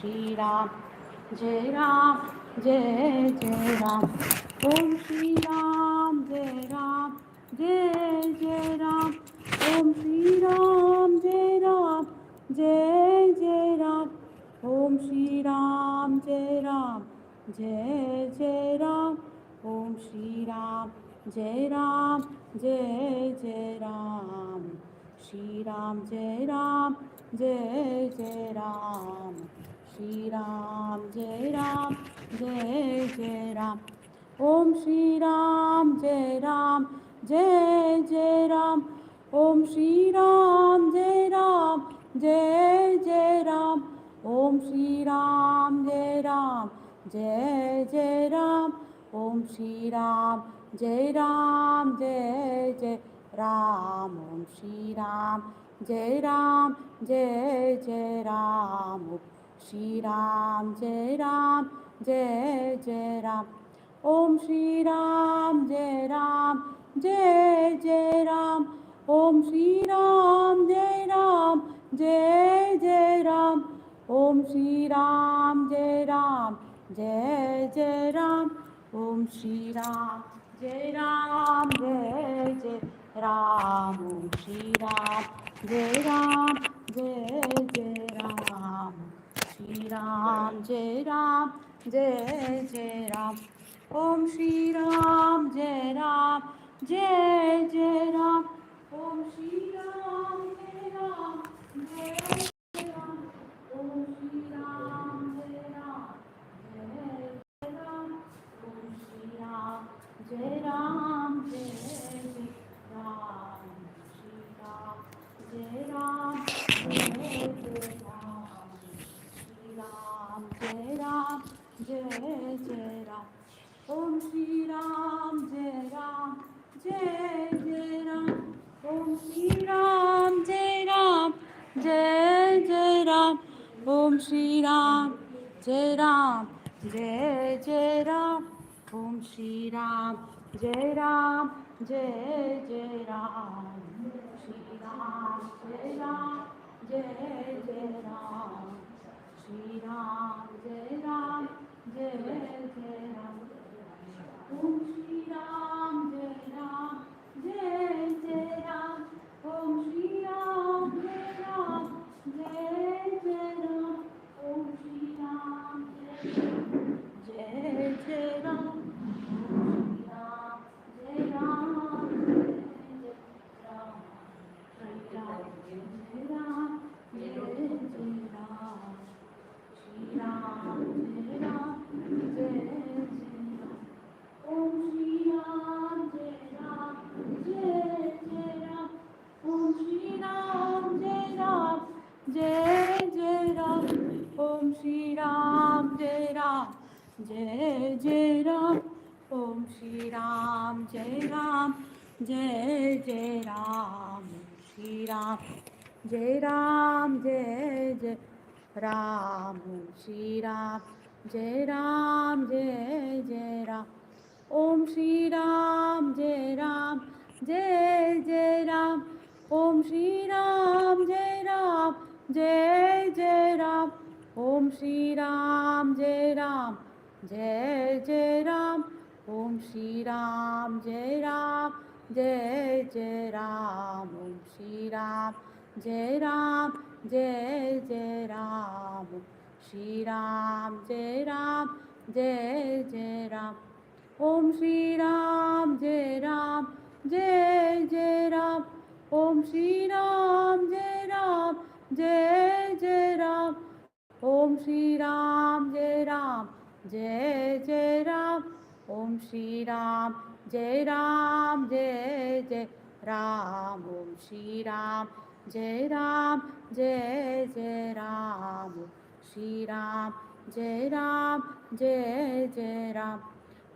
Shri Ram, Jai Ram, Jai Jai Ram. Om Shri Ram, Jai Ram, Jai Jai Ram. Om Shri Ram, Jai Ram, Jai Jai Ram. Om Shri Ram, Jai Ram, Jai Jai Ram. Om Shri Ram, Jai Ram, Jai Jai Ram. Shri Ram, Jai Ram, Jai Jai Ram. Shri Ram, Jai Ram, Jai Jai Ram. Om Shri Ram, Jai Ram, Jai Jai Ram. Om Shri Ram, Jai Ram, Jai Jai Ram. Om Shri Ram, Jai Ram, Jai Jai Ram. Om Shri Ram, Jai Ram, Jai Jai Ram. Om Shri Ram, Jai Ram, Jai Jai Ram. Shri Ram, Jai Ram, Jai Jai Ram. Om Shri Ram, Jai Ram, Jai Jai Ram. Om Shri Ram, Jai Ram, Jai Jai Ram. Om Shri Ram, Jai Ram, Jai Jai Ram. Om Shri Ram, Jai Ram, Jai Jai Ram. Om Shri Ram, Jai Ram, Jai Jai Ram. Shri Ram, Jai Ram, Jai Jai Ram. Om Shri Ram, Jai Ram, Jai Jai Ram. Om Shri Ram, Jai Ram, Jai Jai Ram. Om Shri Ram, Jai Ram, Jai Jai Ram. Om Shri Ram, Jai Ram, Jai Jai Ram. Shri Ram, Jai Ram, Jai Jai Ram. Shri Ram, Jai Ram, Jai Jai Ram. Om Shri Ram, Jai Ram, Jai Jai Ram. Om Shri Ram, Jai Ram, Jai Jai Ram. Om Shri Ram, Jai Ram, Jai Jai Ram. Om Shri Ram, Jai Ram, Jai Jai Ram. Shri Ram, Jai Ram, Jai Jai Ram. Shri Ram, Jai Ram, Jai Jai Ram. Om Shri Ram, Jai Ram, Jai Jai Ram. Om Shri Ram, Jai Ram, Jai Jai Ram. Om Shri Ram, Jai Jai Ram. Om Shri Ram, Jai Ram, Jai Ram. Shri Ram, Jai Ram, Jai Ram. Shri Ram, Jai Ram, Jai Ram. Om Shri Ram, Jai Ram, Jai Jai Ram. Om Shri Ram, Jai Ram, Jai Jai Ram. Om Shri Ram, Jai Ram, Jai Jai Ram. Om Shri Ram, Jai Ram, Jai Jai Ram. Shri Ram, Jai Ram, Jai Jai Ram. Shri Ram, Jai Ram, Jai Jai Ram. Om Shri Ram, Jai Ram, Jai Jai Ram. Om Shri Ram, Jai Ram, Jai Jai Ram. Om Shri Ram, Jai Ram, Jai Jai Ram. Om Shri Ram, Jai Ram, Jai Jai Ram. Om Shri Ram, Jai Ram, Jai Jai Ram. Shri Ram, Jai Ram, Jai Jai Ram. Om Shri Ram, Jai Ram, Jai Jai Ram. Om Shri Ram, Jai Ram, Jai Jai Ram. Om Shri Ram, Jai Ram, Jai Jai Ram. Om Shri Ram, Jai Ram, Jai Jai Ram. Om Shri Ram, Jai Ram, Jai Jai Ram. Shri Ram, Jai Ram, Jai Jai Ram.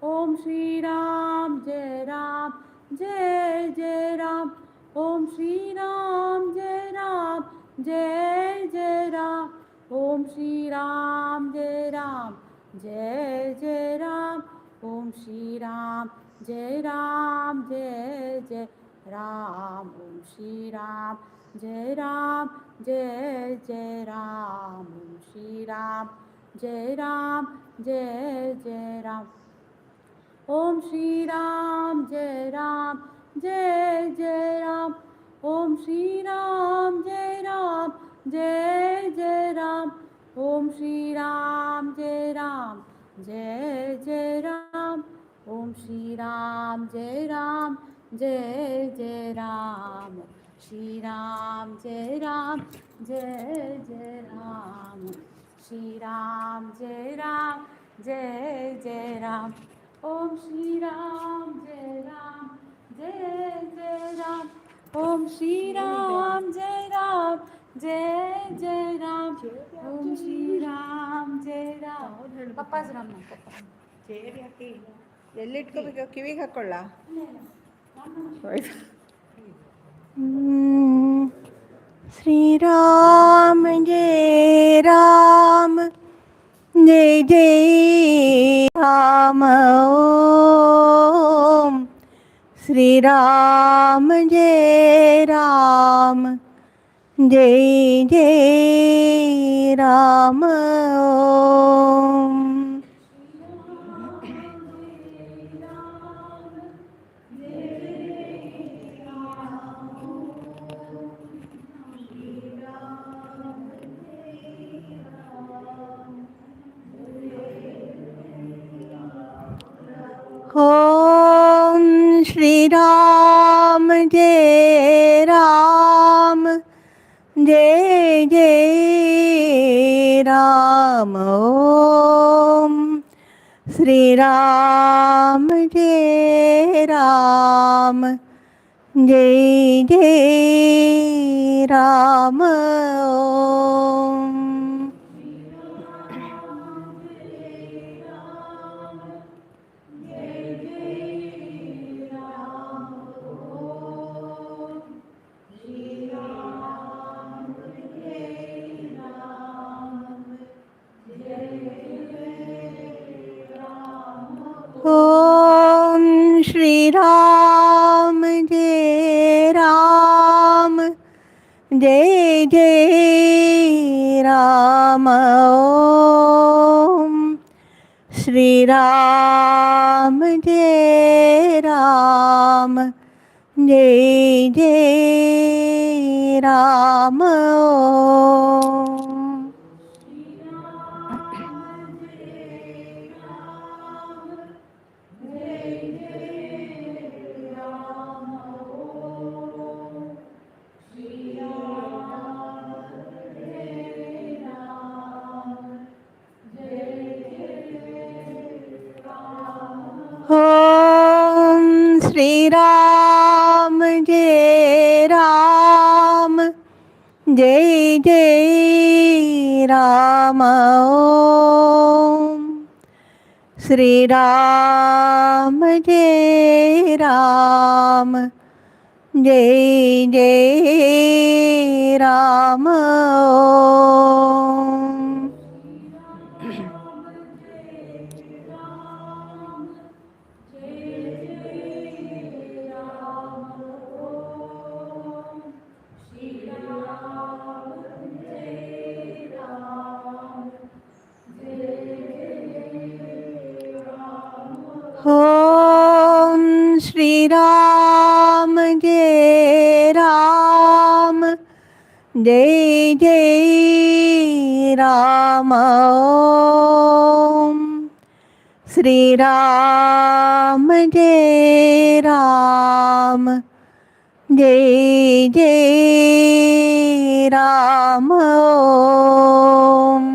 Om Shri Ram, Jai Ram, Jai Jai Ram. Om Shri Ram, Jai Ram, Jai Jai Ram. Om Shri Ram, Jai Ram, Jai Jai Ram. Om Shri Ram, Jai Ram, Jai Jai Ram. Om Shri Ram, Jai Ram, Jai Jai Ram. Om Shri Ram जय राम जय जय राम। ओम श्री राम जय राम जय जय राम। ओम श्री राम जय राम जय जय राम। ओम श्री राम जय राम जय जय राम। ओम श्री राम जय राम जय जय राम। श्री राम जय राम जय जय राम। श्री राम जय राम जय जय राम। ओम श्री राम जय राम जय जय राम। ओम श्री राम जय राम जय जय राम। ओम श्री राम जय राम। ಪಪ್ಪಾಸ್ ರಾಮ ಪಪ್ಪ ಚೇರ್ ಯಾಕೆ ಎಲ್ಲಿಟ್ಕೋಬೇಕು? ಕಿವಿಗೆ ಹಾಕೊಳ್ಳ. श्री राम जय राम जय जय राम। ओम श्री राम जय राम जय जय राम। ओम ओम श्री राम जय राम जय जय राम। ओम श्री राम जय राम जय जय राम। ओम ओम श्री राम जय राम जय जय राम। ओम श्री राम जय राम जय जय राम। ओम ओम श्री राम जय राम जय जय राम। ओम श्री राम जय राम जय जय राम। ओम ओम श्री राम जय राम जय जय राम। ओम श्री राम जय राम जय जय राम। ओम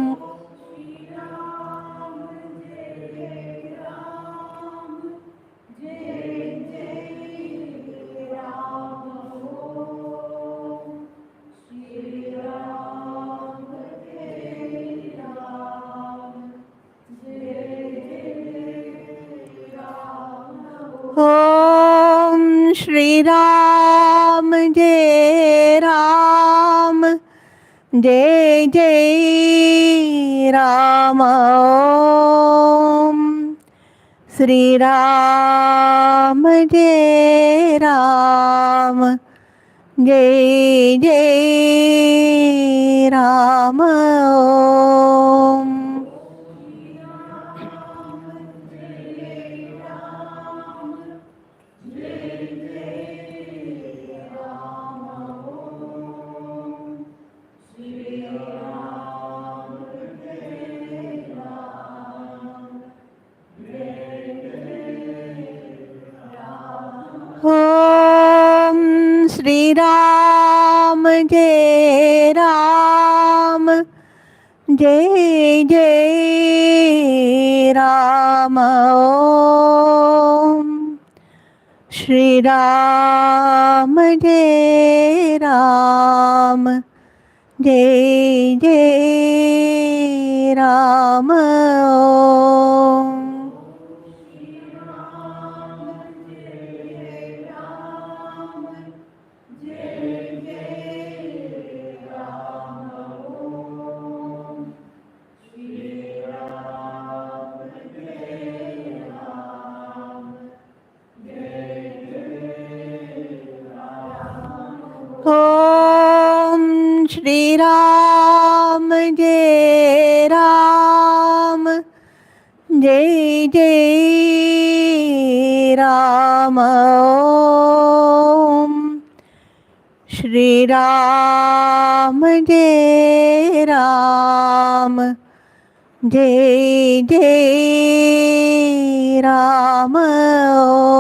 ओम श्री राम जय राम जय जय राम। ओम श्री राम जय राम जय जय Ram Om. Om Shri Ram Jai Ram Jai Jai Ram Om Shri Ram Jai Ram Jai Jai Ram Om. Om Shri Ram Jai Ram Jai Jai Ram Om Shri Ram Jai Ram Jai Jai Ram Om.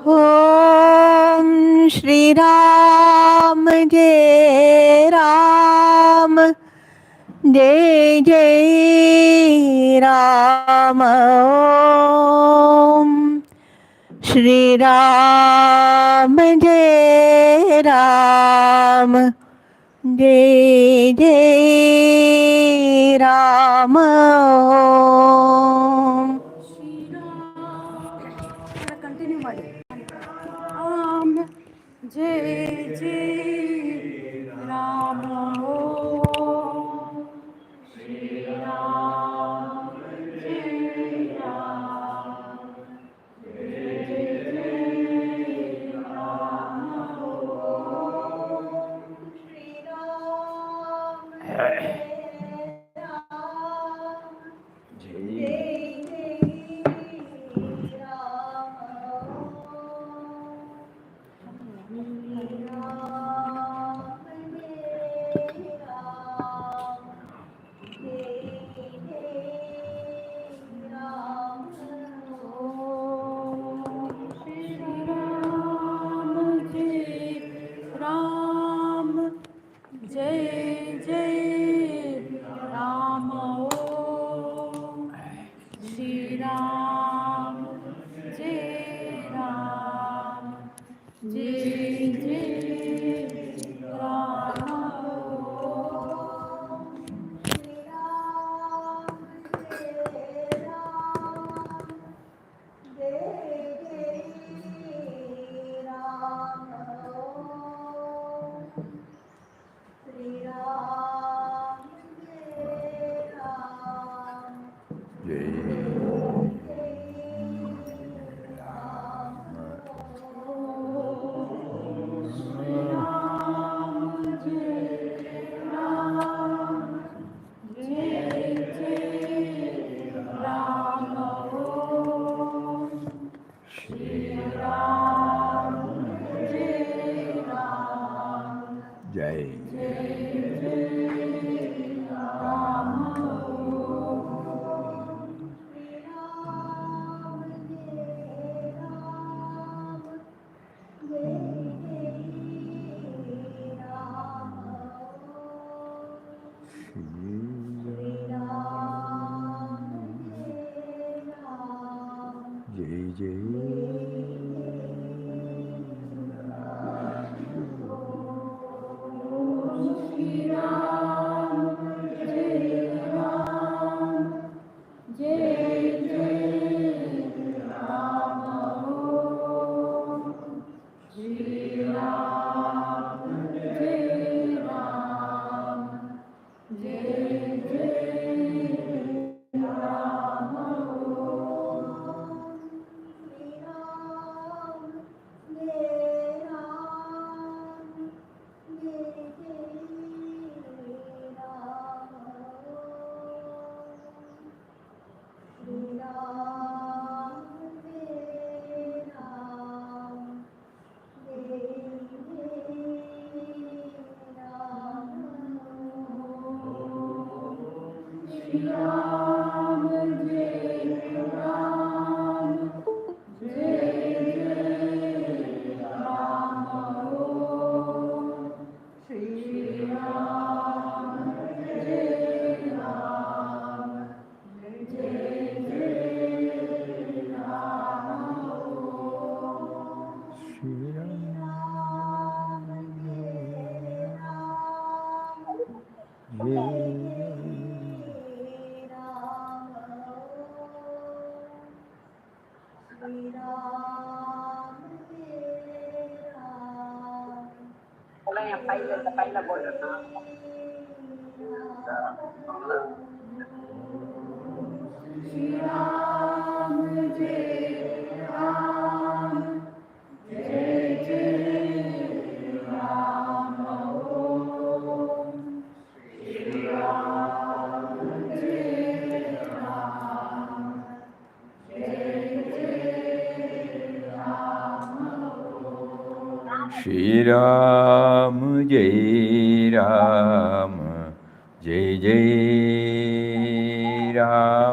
Om Shri Ram Jai Ram Jai Jai Ram Om Shri Ram Jai Ram Jai Jai Ram Om. Continue ಮಾಡಿ. ರಾಮ ಜಯ ಜಯ ರಾಮ ಓಂ ಶ್ರೀರಾಮ ಜಯ ರಾಮ ಜಯ ಜಯ ರಾಮ ಓಂ ಶ್ರೀರಾಮ ಜಯ Shri Ram, Jai Ram, Jai Jai Ram.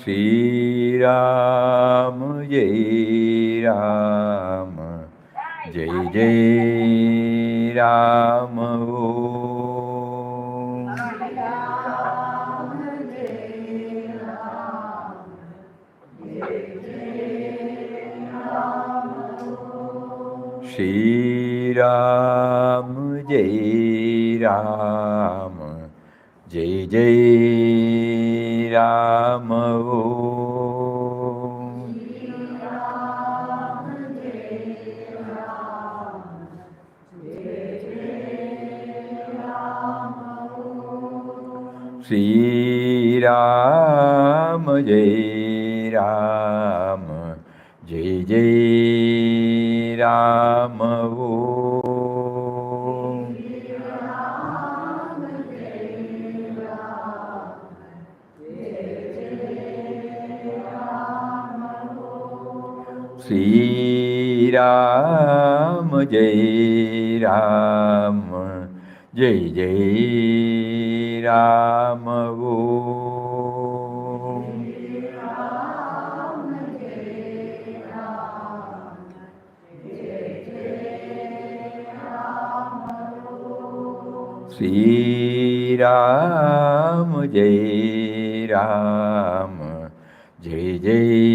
Shri Ram, Jai Ram, Jai Jai Ram. Shri Ram, Jai Ram, Jai Jai Ram. Shri Ram, Jai Ram, Jai Jai Ram. Shri Ram, Jai Ram, Jai Jai Ram. Shri Ram, Jai Ram, Jai Jai Ram.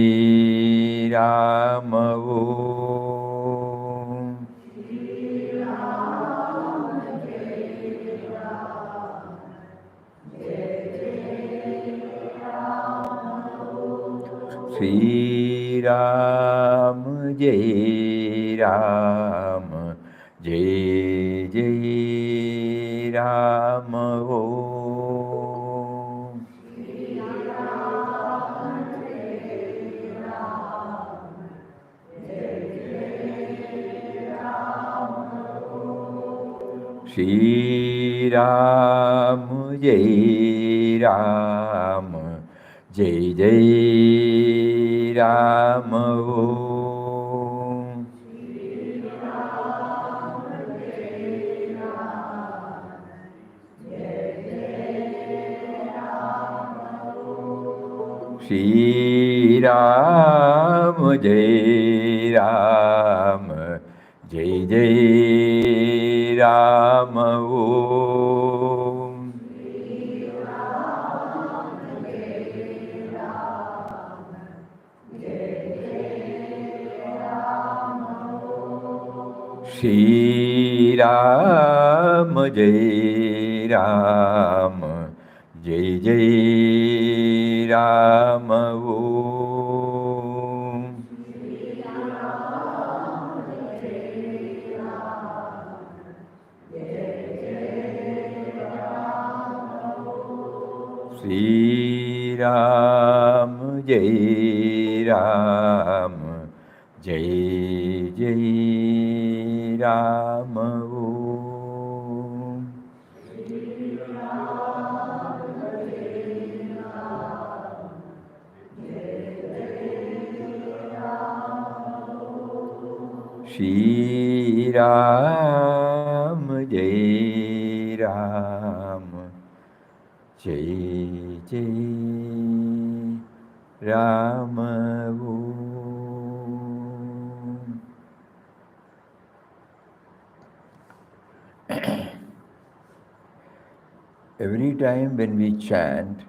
Shri Ram, Jai Ram, Jai Jai Ram. Shri Ram, Jai Ram, Jai Jai Ram. Shri Ram, Jai Ram, Jai Jai Ram. Shri Ram, Jai Ram, Jai Jai Ram. Shri Ram, Jai Ram, Jai Jai Ram. Shri Ram, Jai Ram, Jai Jai Ram. Om. Every time when we chant,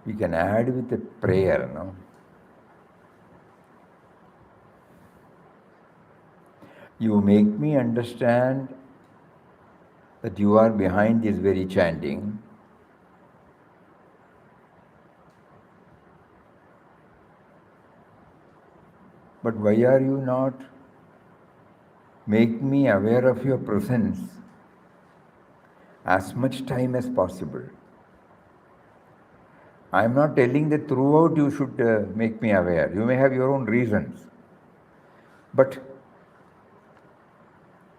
we can add with a prayer, no? You make me understand that you are behind this very chanting. But why are you not make me aware of your presence as much time as possible? I am not telling that throughout you should make me aware. You may have your own reasons. But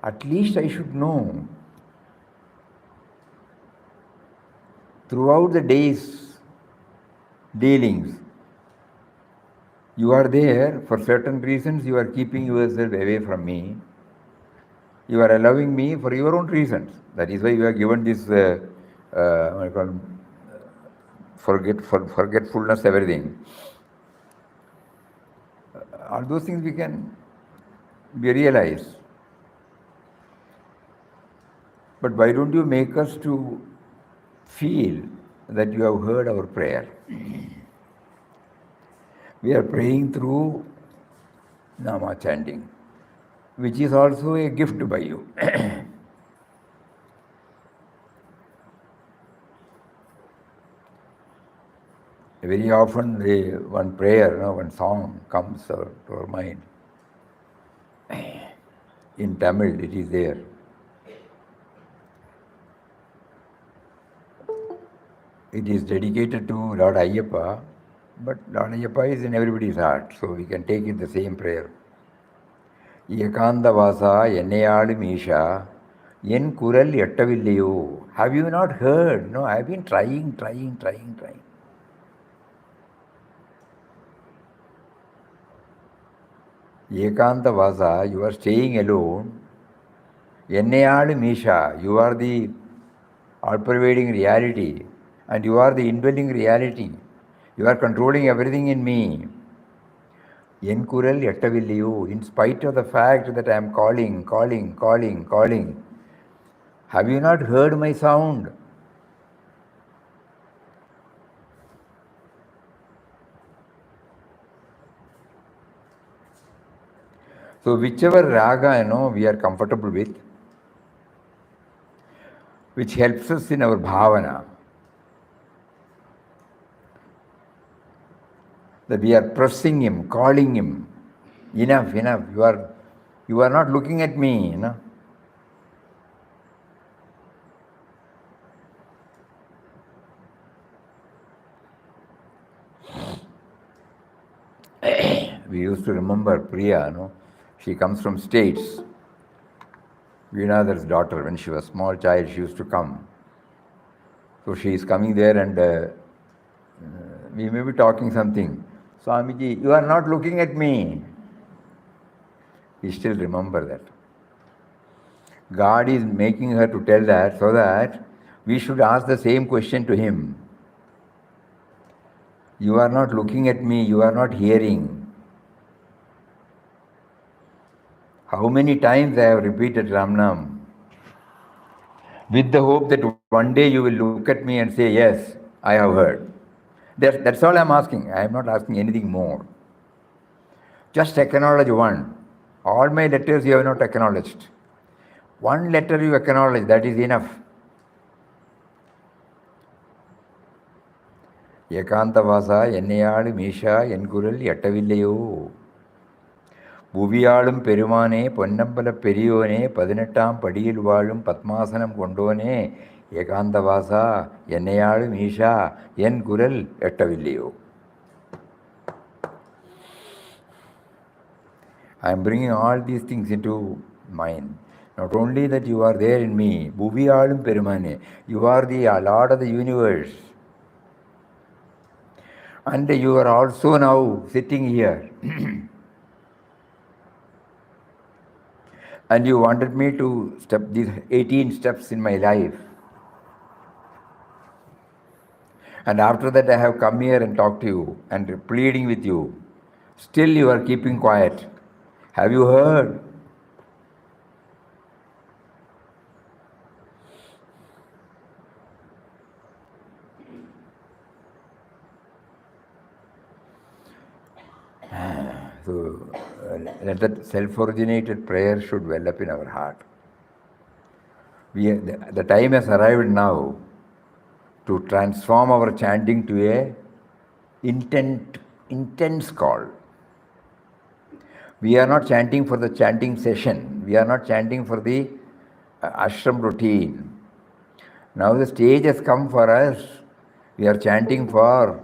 at least I should know throughout the day's dealings. You are there for certain reasons, you are keeping yourself away from me. You are allowing me for your own reasons. That is why you are given this what I call forgetfulness, everything. All those things we can be realized. But why don't you make us to feel that you have heard our prayer? We are praying through Nama chanting, which is also a gift by you. Very often one prayer, one song comes to our mind. In Tamil it is there. It is dedicated to Lord Ayyappa, but Lord Ayyappa is in everybody's heart, so we can take it the same prayer. Ekantavasa Enneaalum Eesha, yen kural yettamillayo. Have you not heard? No, I have been trying. Ekantavasa, you are staying alone. Enneaalum Eesha, you are the all-pervading reality, and you are the indwelling reality. You are controlling everything in me. Yen kural yettavillayo, in spite of the fact that I am calling. Have you not heard my sound? So whichever raga we are comfortable with, which helps us in our bhavana, that we are pressing him, calling him. Enough. You are not looking at me, We used to remember Priya, She comes from States. Veenadhar's daughter, when she was a small child, she used to come. So she is coming there and we may be talking something. Swamiji, you are not looking at me. We still remember that. God is making her to tell that so that we should ask the same question to him. You are not looking at me, you are not hearing. How many times I have repeated Ramnam with the hope that one day you will look at me and say, yes, I have heard. That's all I'm asking. I am not asking anything more. Just acknowledge one. All my letters you have not acknowledged. One letter you acknowledge, that is enough. Ekantavasa Enneaalum Eesha yen kural yettamillayo. புவியாளும் பெருமானே பொன்னம்பல பெரியோனே 18ஆம் படியில் வாழும் பத்மாசனம் கொண்டோனே ஏகாந்தவாசா என்னையாளும் ஈஷா என் குரல் எட்டவில்லையோ. I am bringing all these things into mind. Not only that you are there in me, Bhuviyalum Perumane, you are the Lord of the universe. And you are also now sitting here. And you wanted me to step these 18 steps in my life. And after that I have come here and talked to you and pleading with you. Still you are keeping quiet. Have you heard? So that self-originated prayer should well up in our heart. The time has arrived now to transform our chanting to a intense call. We are not chanting for the chanting session. We are not chanting for the ashram routine. Now the stage has come for us. We are chanting for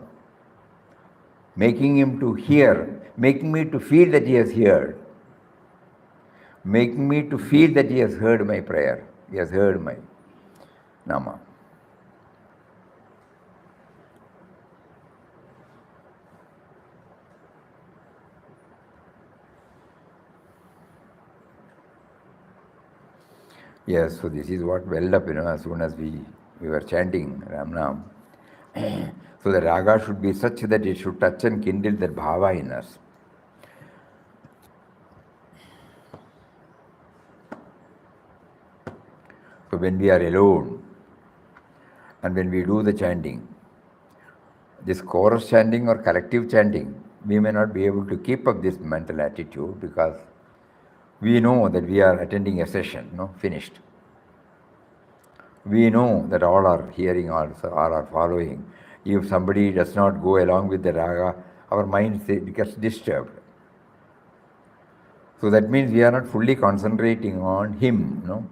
making him to hear, making me to feel that he has heard, making me to feel that he has heard my prayer, he has heard my nama. Yes, so this is what welled up, as soon as we were chanting Ram Nam. So the raga should be such that it should touch and kindle that bhava in us. So when we are alone and when we do the chanting, this chorus chanting or collective chanting, we may not be able to keep up this mental attitude because we know that we are attending a session, finished. We know that all are hearing also, all are following. If somebody does not go along with the raga, our mind gets disturbed. So that means we are not fully concentrating on him.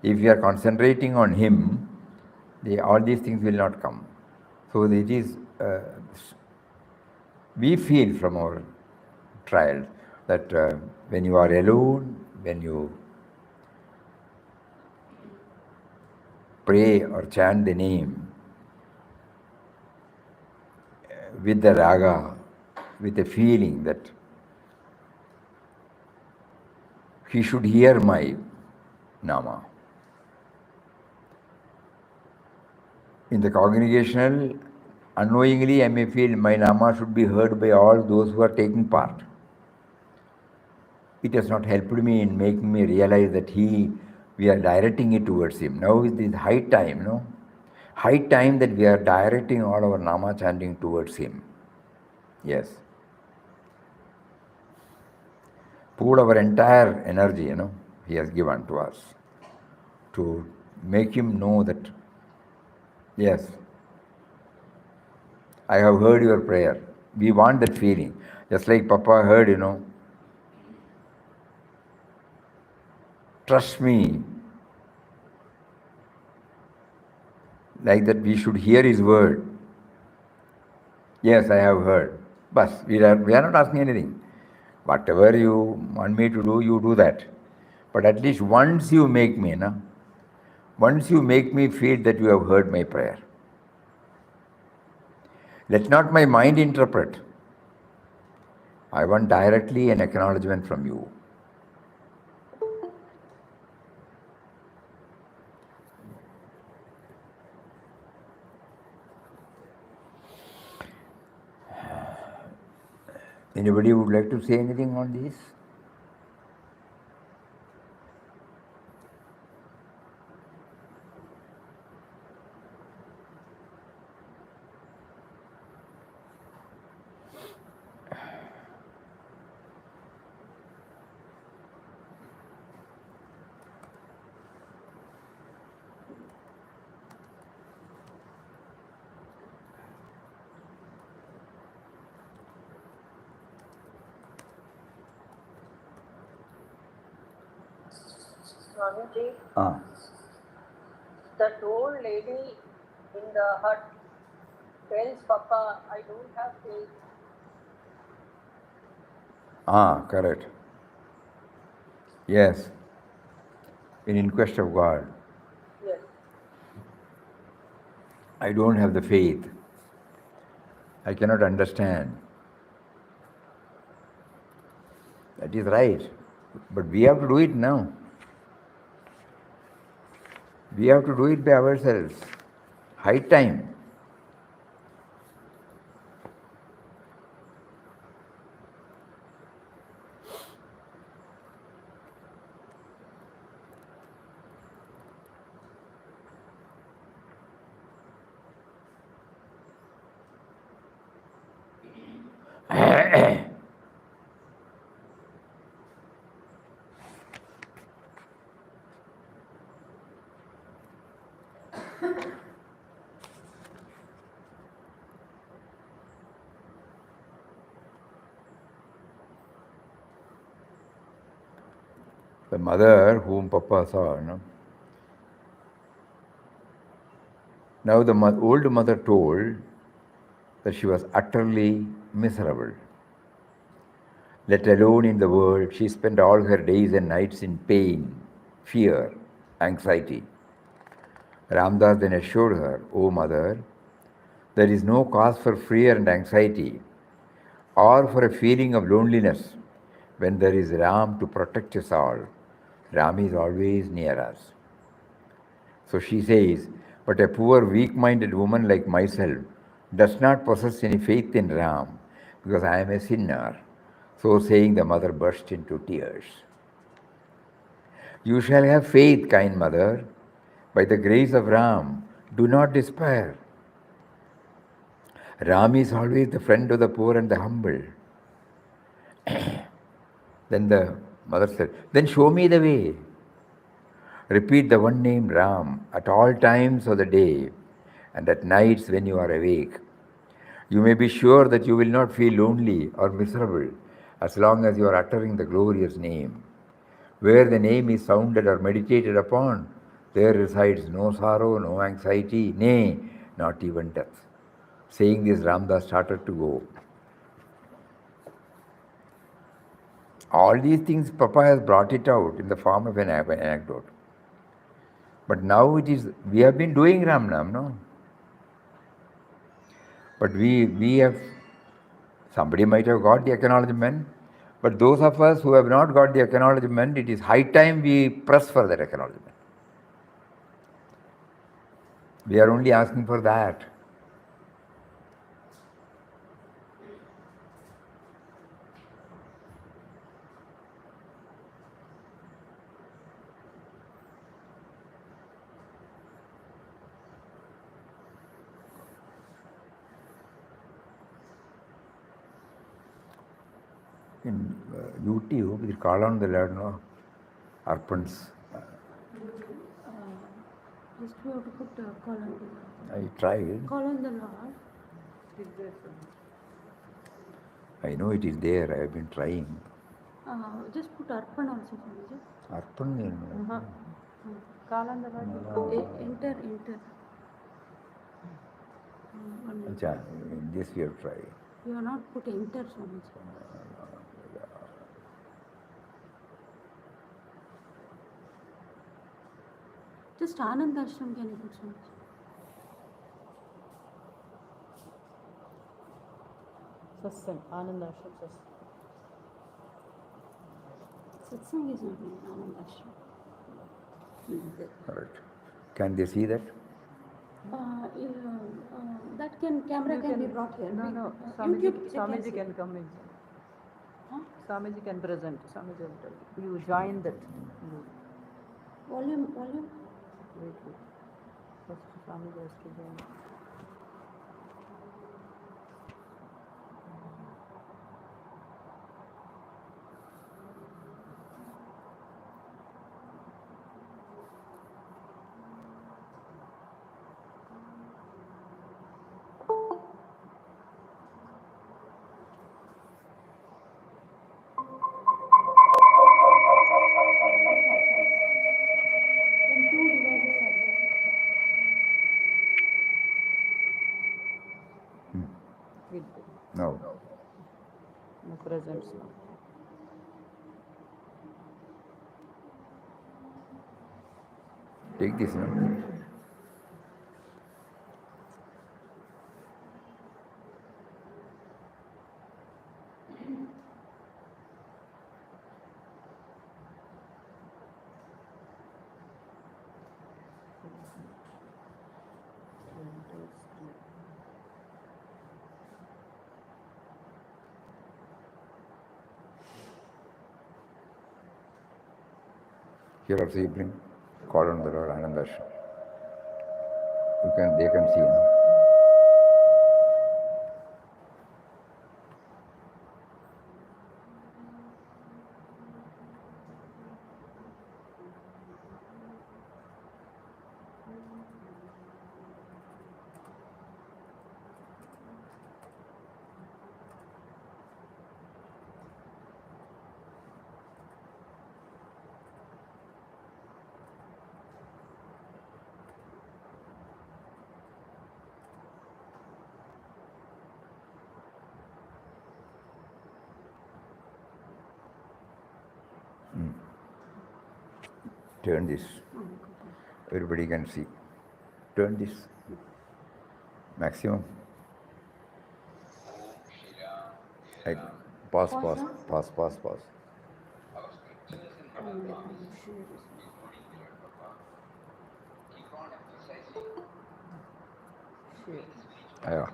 If we are concentrating on him, all these things will not come. So it is, we feel from our trials that when you are alone, when you pray or chant the name with the raga, with a feeling that he should hear my nama. In the congregational, unknowingly I may feel my nama should be heard by all those who are taking part. It has not helped me in making me realize that we are directing it towards him. Now it is high time, high time that we are directing all our nama chanting towards him. Yes. Pour our entire energy, he has given to us to make him know that, yes, I have heard your prayer. We want that feeling. Just like Papa heard, trust me. Like that we should hear his word. Yes, I have heard. But we are not asking anything. Whatever you want me to do, you do that. But at least once you make me, once you make me feel that you have heard my prayer. Let not my mind interpret. I want directly an acknowledgement from you. Anybody would like to say anything on this? Swamiji, Ah. that old lady in the hut tells Papa, I don't have faith. Correct. Yes. In quest of God. Yes. I don't have the faith. I cannot understand. That is right. But we have to do it now. We have to do it by ourselves. High time. The mother whom Papa saw, now the old mother told that she was utterly miserable. Let alone in the world, she spent all her days and nights in pain, fear, anxiety. Ramdas then assured her, "O mother, there is no cause for fear and anxiety or for a feeling of loneliness when there is Ram to protect us all. Ram is always near us." So she says, "But a poor, weak-minded woman like myself does not possess any faith in Ram because I am a sinner." So saying, the mother burst into tears. "You shall have faith, kind mother. By the grace of Ram, do not despair. Ram is always the friend of the poor and the humble." Then the mother said, "Then show me the way. Repeat the one name Ram at all times of the day and at nights when you are awake. You may be sure that you will not feel lonely or miserable as long as you are uttering the glorious name. Where the name is sounded or meditated upon, there resides no sorrow, no anxiety, nay, not even death." Saying this, Ramdas started to go. All these things Papa has brought it out in the form of an anecdote. But now we have been doing Ram Nam, no? But we have, somebody might have got the acknowledgement, but those of us who have not got the acknowledgement, it is high time we press for that acknowledgement. We are only asking for that. In YouTube, we call on the Lord, no? Arpans. Just we have to put call on the Lord. I tried. Call on the Lord. I know it is there. I have been trying. Just put Arpan also, Swamiji. Arpan. Call on the Lord. Enter. Acha, this we have tried. You are not put enter, Swamiji. Just Anandashram can you put, Swamiji? Satsang, Anandashram Satsang. Satsang is not in Anandashram. Correct. Can they see that? That camera can be brought here. No. YouTube, Swamiji can come in. Huh? Swamiji can present. Swamiji will tell you. You join that. Volume. Wait. First Swamiji has to join. Then two devices are there. With No. no presence now. Take this, no? Here also you bring call on the Lord Anandashram. They can see. No? Turn this. Everybody can see. Turn this. Maximum. Like, pause. Yeah.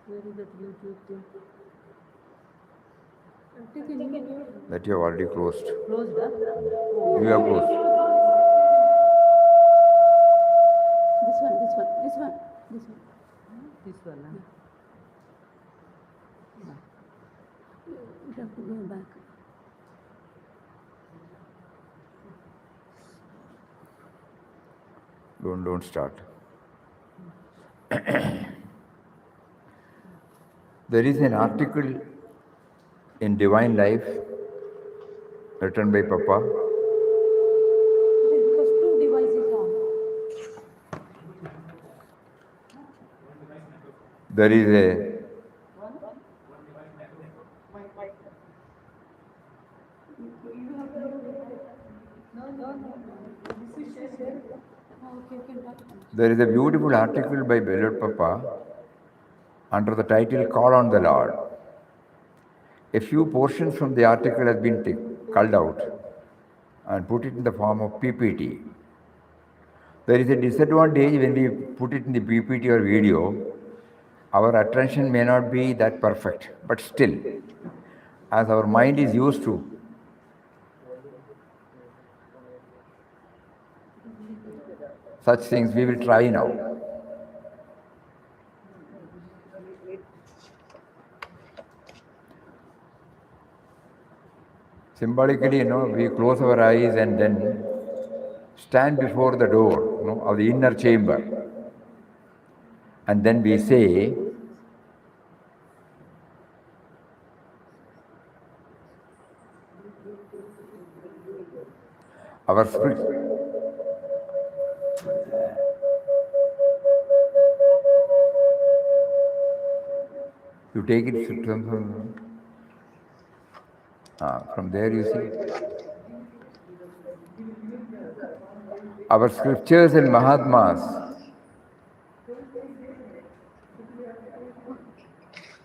Where is that YouTube thing? That you have already closed. Closed, huh? You have closed. This one. This one, huh? You have to go back. Don't start. There is an article in Divine Life written by Papa. Because two devices are. There is a There is a beautiful article by Beloved Papa under the title Call on the Lord. A few portions from the article has been culled out and put it in the form of PPT. There is a disadvantage when we put it in the PPT or video. Our attention may not be that perfect, but still, as our mind is used to such things, we will try now. Symbolically, we close our eyes and then stand before the door, of the inner chamber. And then we say, our spirit. You take it from there, you see. Our scriptures and Mahatmas,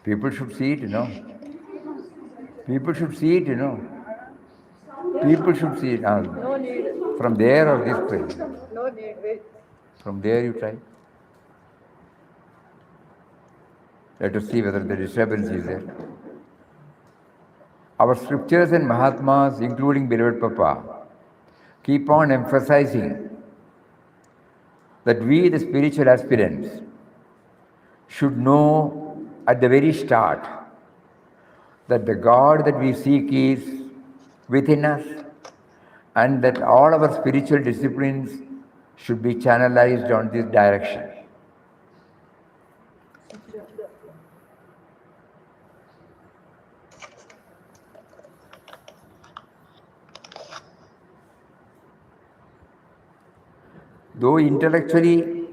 people should see it, People should see it, People should see it. No need. From there or this place? No need. Wait. From there you try. Let us see whether the disturbance is there. Our scriptures and Mahatmas, including Beloved Papa, keep on emphasizing that we, the spiritual aspirants, should know at the very start that the God that we seek is within us, and that all our spiritual disciplines should be channelized on this direction. Though intellectually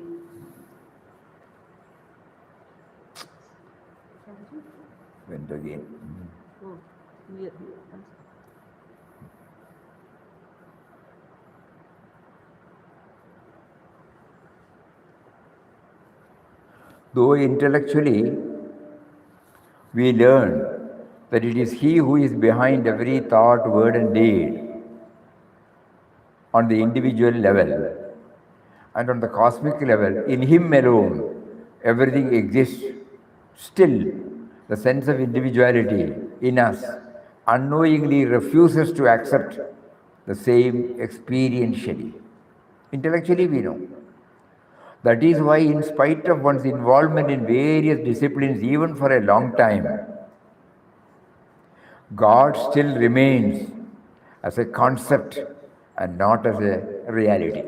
Here. Though intellectually we learn that it is He who is behind every thought, word, and deed on the individual level, and on the cosmic level, in Him alone, everything exists. Still, the sense of individuality in us unknowingly refuses to accept the same experientially. Intellectually, we know. That is why, in spite of one's involvement in various disciplines, even for a long time, God still remains as a concept and not as a reality.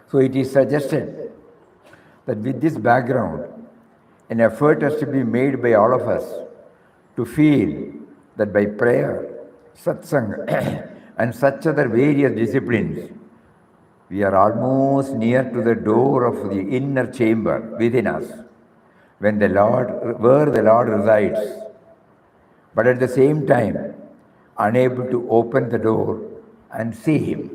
So it is suggested that with this background, an effort has to be made by all of us to feel that by prayer, Satsang, and such other various disciplines, we are almost near to the door of the inner chamber within us, where the Lord resides, but at the same time, unable to open the door and see Him.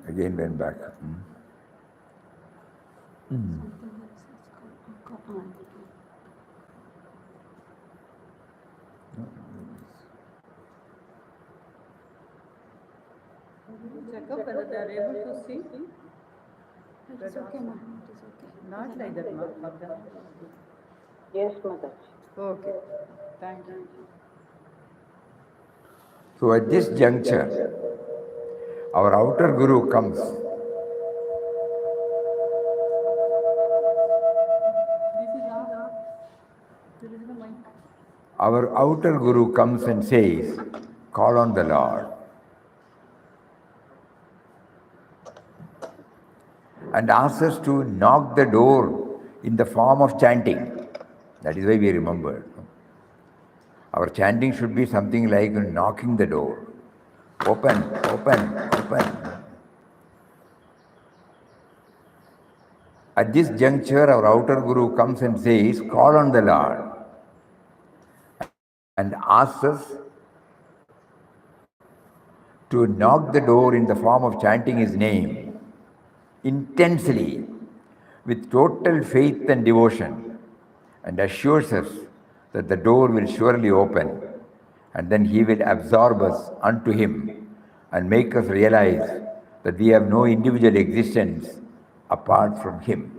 Again went back. Check up whether they are able to see. It is okay, ma'am. It is okay. Not like that, ma'am. Yes, Mother. Okay. Thank you. So at this juncture, our outer Guru comes. Our outer Guru comes and says, call on the Lord. And asks us to knock the door in the form of chanting. That is why we remember. Our chanting should be something like knocking the door. Open, open, open. At this juncture, our outer Guru comes and says, call on the Lord. And asks us to knock the door in the form of chanting His name intensely, with total faith and devotion, and assures us that the door will surely open, and then He will absorb us unto Him and make us realize that we have no individual existence apart from Him.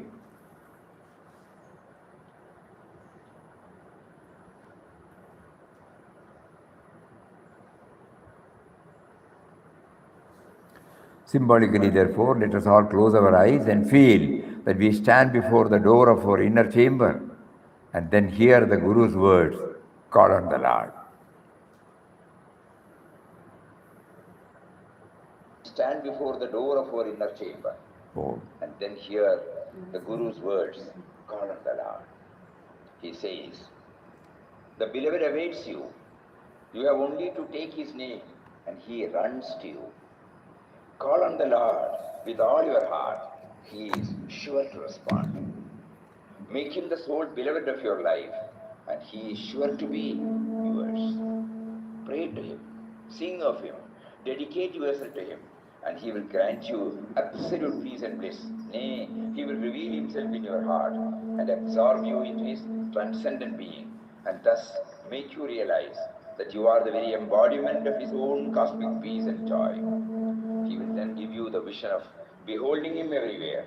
Symbolically, therefore, let us all close our eyes and feel that we stand before the door of our inner chamber and then hear the Guru's words, call on the Lord. Stand before the door of our inner chamber and then hear the Guru's words, call on the Lord. He says, the beloved awaits you. You have only to take His name and He runs to you. Call on the Lord with all your heart. He is sure to respond. Make Him the sole beloved of your life, and He is sure to be yours. Pray to Him, sing of Him, dedicate yourself to Him, and He will grant you absolute peace and bliss. Nay, He will reveal Himself in your heart and absorb you into His transcendent being, and thus make you realize that you are the very embodiment of His own cosmic peace and joy. He will then give you the vision of beholding Him everywhere.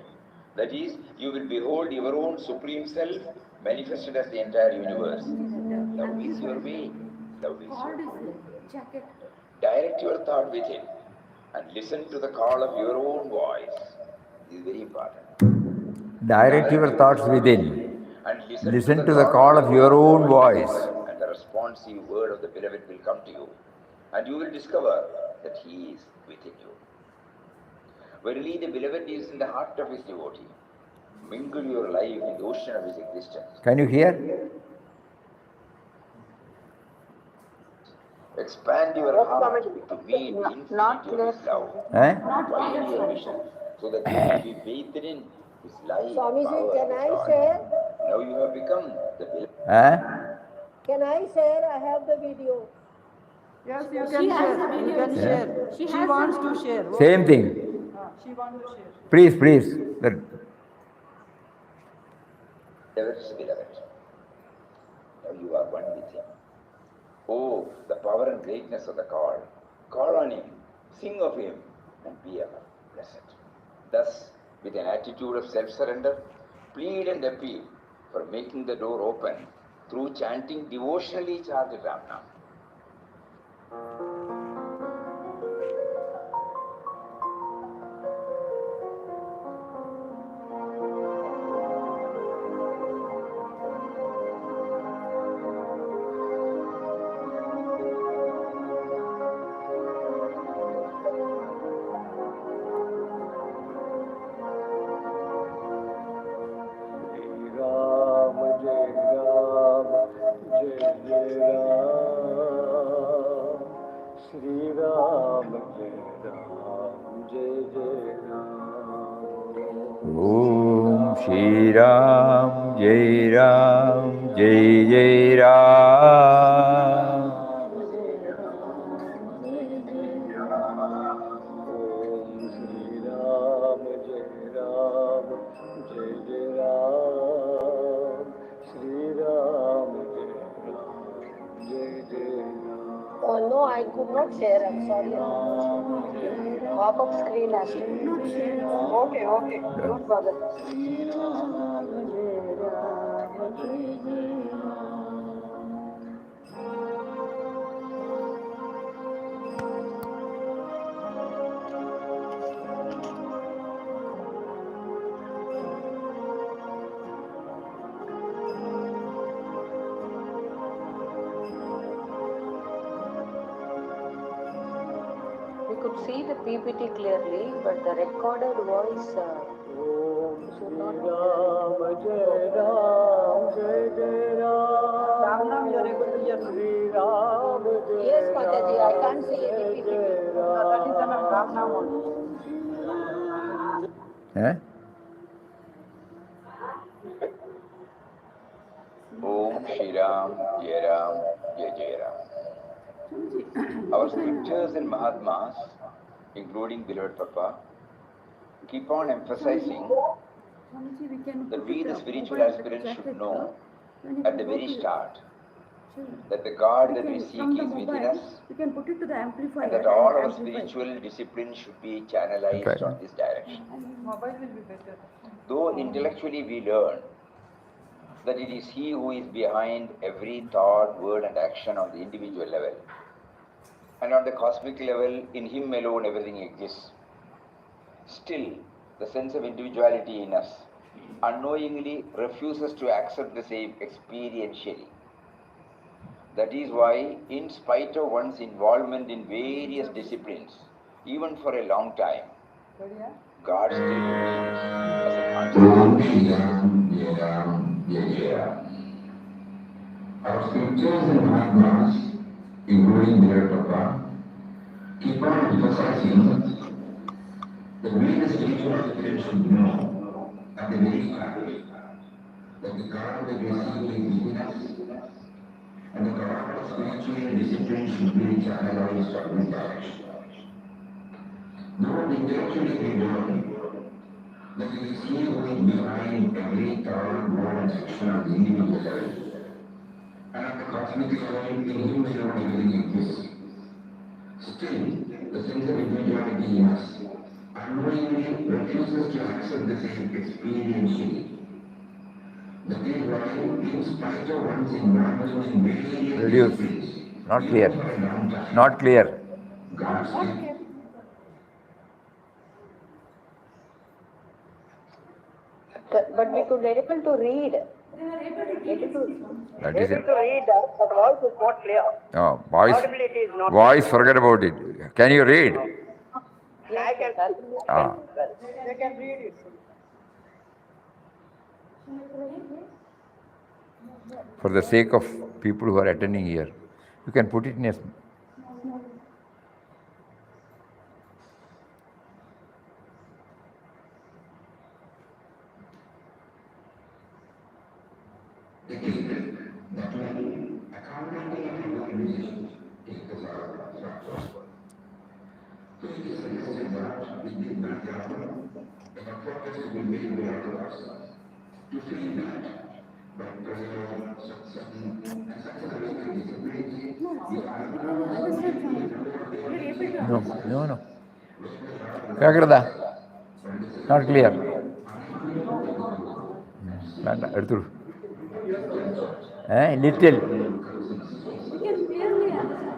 That is, you will behold your own Supreme Self manifested as the entire universe. Love is your way. Love is your way. Direct your thought within and listen to the call of your own voice. This is very important. Direct your thoughts within And listen to the call of your own voice. And the responsive word of the beloved will come to you. And you will discover that he is within you. Verily, the beloved is in the heart of his devotee. Mingle your life in the ocean of his existence. Can you hear? Expand your heart to meet the infinity of his love. Widen your vision so that you will be bathed in his life. Swamiji, can I joy. share? Now you have become the beloved. Can I share? I have the video. Yes, you She can has share. the You video. can Yeah. share. She She has wants the to video. share. Same thing. She wants to share. Please. Beloved's beloved. Now you are one with him. Oh, the power and greatness of the call. Call on him, sing of him, and be ever blessed. Thus, with an attitude of self-surrender, plead and appeal for making the door open through chanting devotionally charged Ramnam. Om Shri Ram, Jai Ram, Jai Jai Ram. Oh no, I could not share. I'm sorry. Pop-up screen has to. Okay. Don't bother. We could see the PPT clearly, but the recorded voice should not be Ramnam, you are able to hear me. Yes, Mataji, I can't see any PPT. That is an Ramnam only. Om Shri Ram, Jai Ram, Jai Jai Ram. Our scriptures and Mahatmas, including beloved Papa, keep on emphasizing that we, the spiritual aspirants, should know at the very start that the God that we seek is within us, You can put it to the amplifier. and that all our spiritual disciplines should be channelized on this direction. Mobile will be better. Though intellectually we learn that it is He who is behind every thought, word and action on the individual level, and on the cosmic level, in Him alone everything exists. Still, the sense of individuality in us unknowingly refuses to accept the same experientially. That is why, in spite of one's involvement in various disciplines, even for a long time, God still remains as a conscious. Our scriptures and Mahatmas, including their Papa, keep on emphasizing that we the spiritual aspirants should know at the very start that the God that we see is within us, and the God of spiritual discipline should be channelized on this direction. Though intellectually we learn that it is He who is behind every thought, word and action of the individual level, and at the cosmic level, in Him alone everything exists. Still, the sense of individuality in us unknowingly refuses to accept the same experientially. That is why, in spite of one's involvement in various Reduce. disciplines, Not even clear. for a long time, Not clear. God still But we could be able to read. That is Able it. to read that, but voice is not clear. Oh, voice, Audibility is not voice, forget about it. Can you read? I can Ah. they can read it. For the sake of people who are attending here, you can put it in a. No, no, no. കേൾക്കരുതാ not clear വേണ്ട എടുത്തോളൂ little We can clearly understand.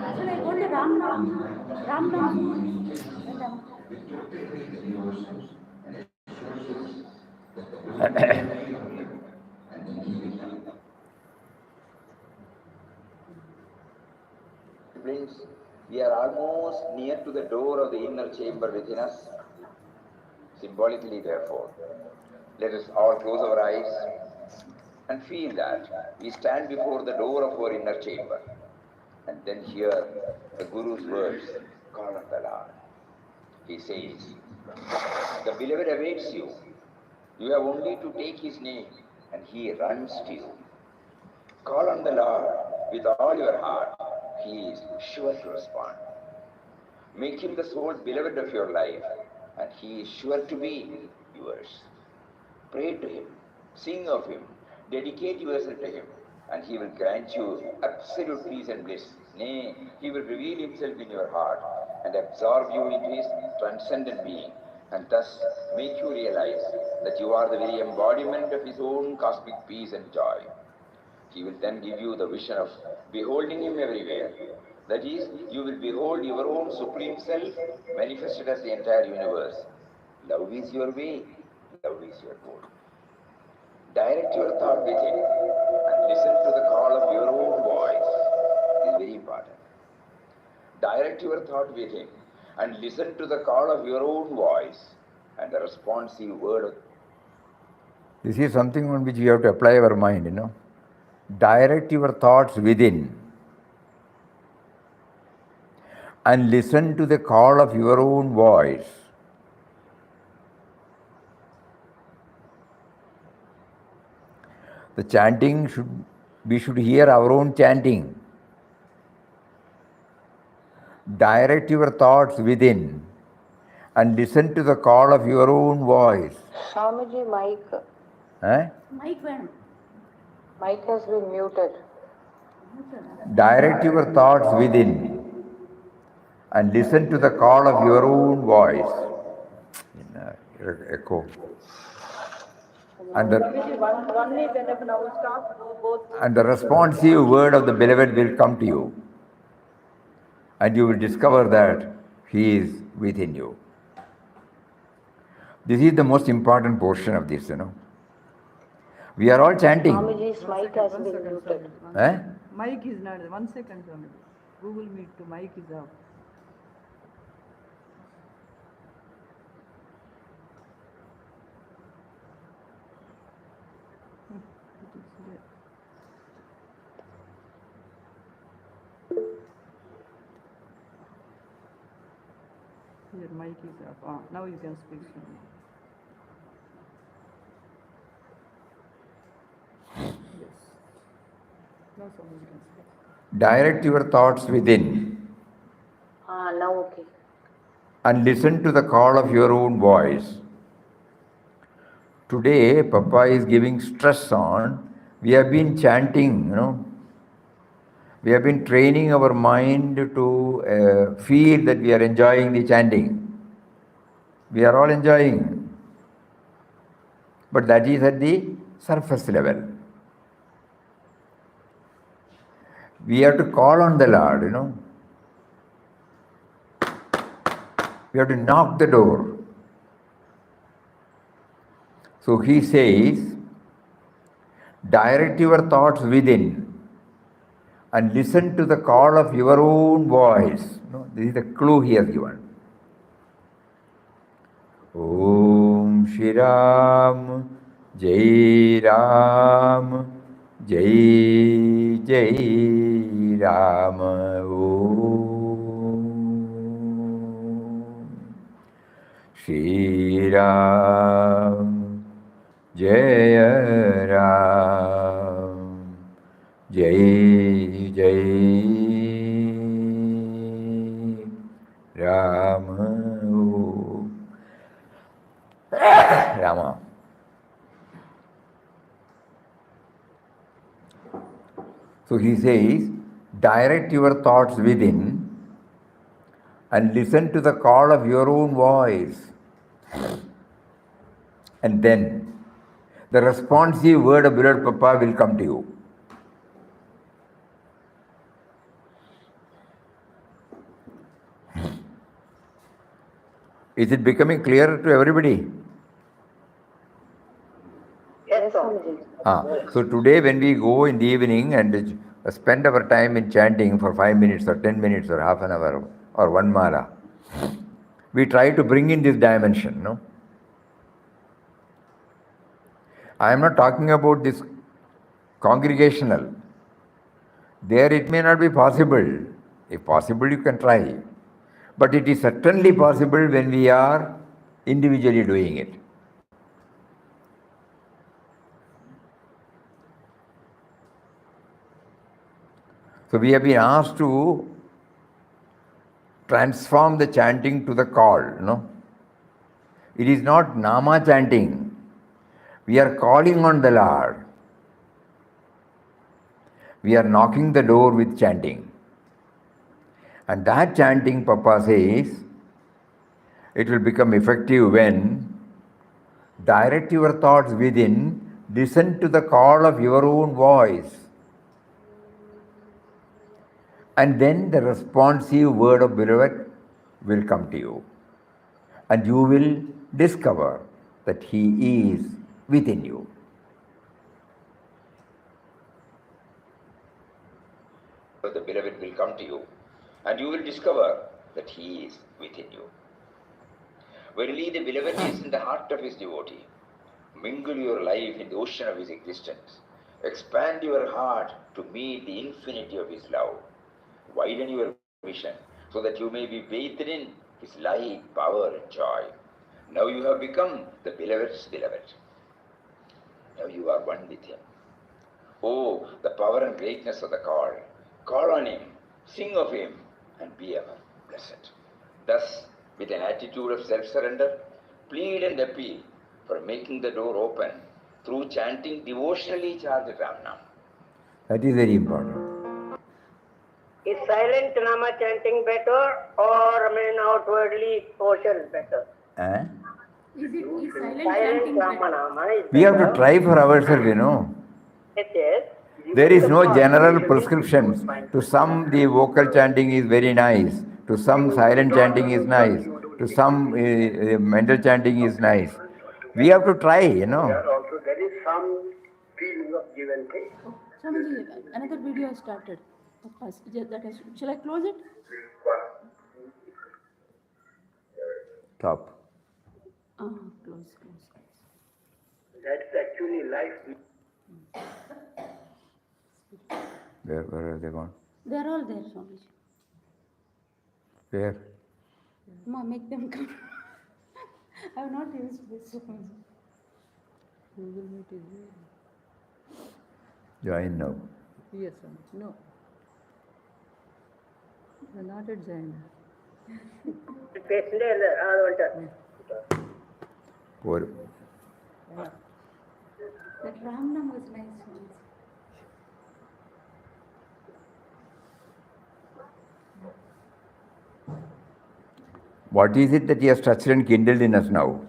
Actually, I told you Ram Nam. Ram Nam. Friends, we are almost near to the door of the inner chamber within us. Symbolically, therefore, let us all close our eyes and feel that we stand before the door of our inner chamber and then hear the Guru's words, call on the Lord. He says, the beloved awaits you. You have only to take his name and he runs to you. Call on the Lord with all your heart. He is sure to respond. Make him the sole beloved of your life and he is sure to be yours. Pray to him, sing of him, dedicate yourself to him, and he will grant you absolute peace and bliss. Nay, he will reveal himself in your heart and absorb you into his transcendent being, and thus make you realize that you are the very embodiment of his own cosmic peace and joy. He will then give you the vision of beholding him everywhere. That is, you will behold your own supreme self manifested as the entire universe. Love is your way, love is your goal. Direct your thought with him and listen to the call of your own voice. This is very important. Direct your thought with him and listen to the call of your own voice and the responsive word of. This is something on which we have to apply our mind, you know. Direct your thoughts within and listen to the call of your own voice. The chanting we should hear our own chanting. Direct your thoughts within and listen to the call of your own voice. Swamiji, mic. Mic வேணும். Mic has been muted. Direct your thoughts within and listen to the call of your own voice. Echo. And One is enough. Now stop both. And the responsive word of the beloved will come to you. And you will discover that he is within you. This is the most important portion of this, you know. We are all chanting. Swamiji's mic has been muted. Mic is not. 1 second, Swamiji. Google Meet to mic is off. Your mic is off. Now you can speak. Yes. Now someone can speak. Direct your thoughts within Now okay. and listen to the call of your own voice. Today, Papa is giving stress on, we have been chanting, you know. We have been training our mind to feel that we are enjoying the chanting. We are all enjoying. But that is at the surface level. We have to call on the Lord, you know. We have to knock the door. So he says, direct your thoughts within and listen to the call of your own voice. No, this is the clue he has given. Om Shri Ram, Jai Ram, Jai Jai Ram. Om Shri Ram, Jai Ram, Jai Jai Ram. Rama. So he says, direct your thoughts within and listen to the call of your own voice. And then the responsive word of beloved Papa will come to you. Is it becoming clearer to everybody? Yes, Swamiji. So today when we go in the evening and spend our time in chanting for 5 minutes or 10 minutes or half an hour or one mala, we try to bring in this dimension, no? I am not talking about this congregational. There it may not be possible. If possible, you can try. But it is certainly possible when we are individually doing it. So we have been asked to transform the chanting to the call, no? It is not Nama chanting. We are calling on the Lord. We are knocking the door with chanting. And that chanting, Papa says, it will become effective when direct your thoughts within, listen to the call of your own voice. And then the responsive word of beloved will come to you. And you will discover that he is within you. The beloved will come to you, and you will discover that he is within you. Verily, the beloved is in the heart of his devotee. Mingle your life in the ocean of his existence. Expand your heart to meet the infinity of his love. Widen your vision so that you may be bathed in his light, power, and joy. Now you have become the beloved's beloved. Now you are one with him. Oh, the power and greatness of the call. Call on him, sing of him, and be ever blessed. Thus, with an attitude of self-surrender, plead and appeal for making the door open through chanting devotionally charged Ramnam. That is very important. Is silent Nama chanting better or outwardly portion better? Is silent Silent chanting Rama better? Nama is We have better. to try for ourselves, you know. Yes. There is no general prescriptions. To some, the vocal chanting is very nice. To some, silent chanting is nice. To some, mental chanting is nice. We have to try, you know. Also, there is some feeling of give and take. Oh, Swamiji, another video has started. Shall I close it? Stop. Close. That's actually life. Where are they gone? They are all there, Swamiji. Where? Ma, make them come. I have not used this, Swamiji. Google Meet is there. Join now. Yes, Swamiji. No. They are not at join. Poor. That Ramnam was nice, Swamiji. What is it that he has touched and kindled in us now?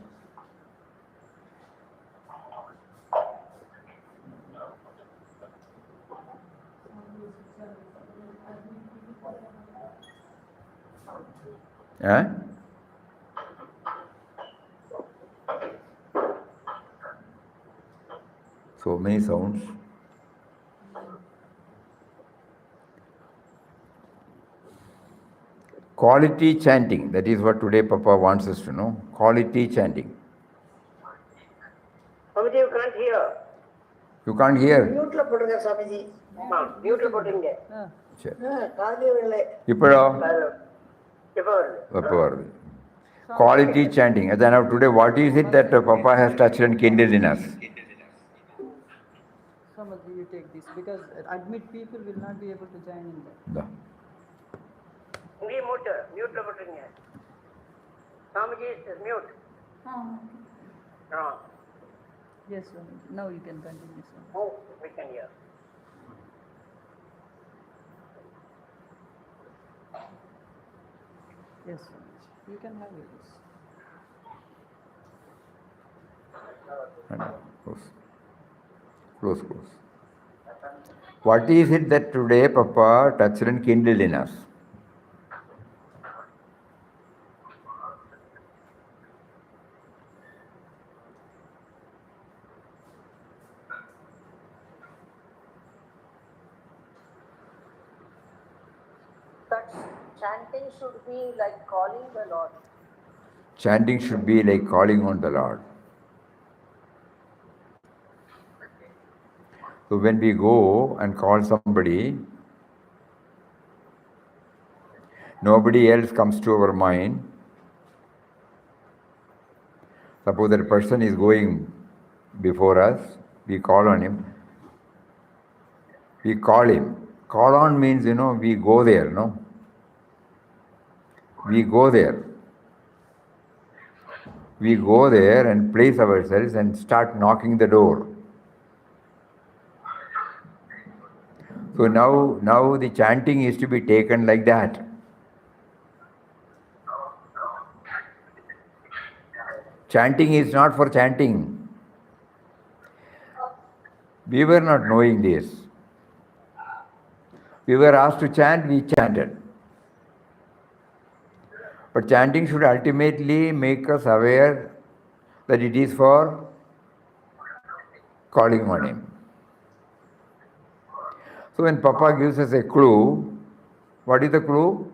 so many sounds. Quality chanting, that is what today Papa wants us to know. Quality chanting. Swamiji, you can't hear. You can't hear. Mute-la போடுங்க Swamiji. Mute-la போட்டுருங்க. சரி. காதிலே இல்லை. இப்போடோ இப்போ வருது. இப்போ வருது. Quality chanting. And then today, what is it that Papa has touched and kindled in us? Swamiji, you take this because admit people will not be able to join in that. The. இங்கே mute-la போட்டுருங்க. Swamiji is mute. Yes, Swamiji. Now you can continue, Swamiji. Oh, we can hear. Yes, Swamiji. You can have it. Close. What is it that today Papa touched and kindled in us? That chanting should be like calling the Lord. Chanting should be like calling on the Lord. So when we go and call somebody, nobody else comes to our mind. Suppose that person is going before us, we call on him. We call him. Call on means, we go there, no? We go there. We go there and place ourselves and start knocking the door. So now the chanting is to be taken like that. Chanting is not for chanting. We were not knowing this. We were asked to chant, we chanted. But chanting should ultimately make us aware that it is for calling on him. So when Papa gives us a clue, what is the clue?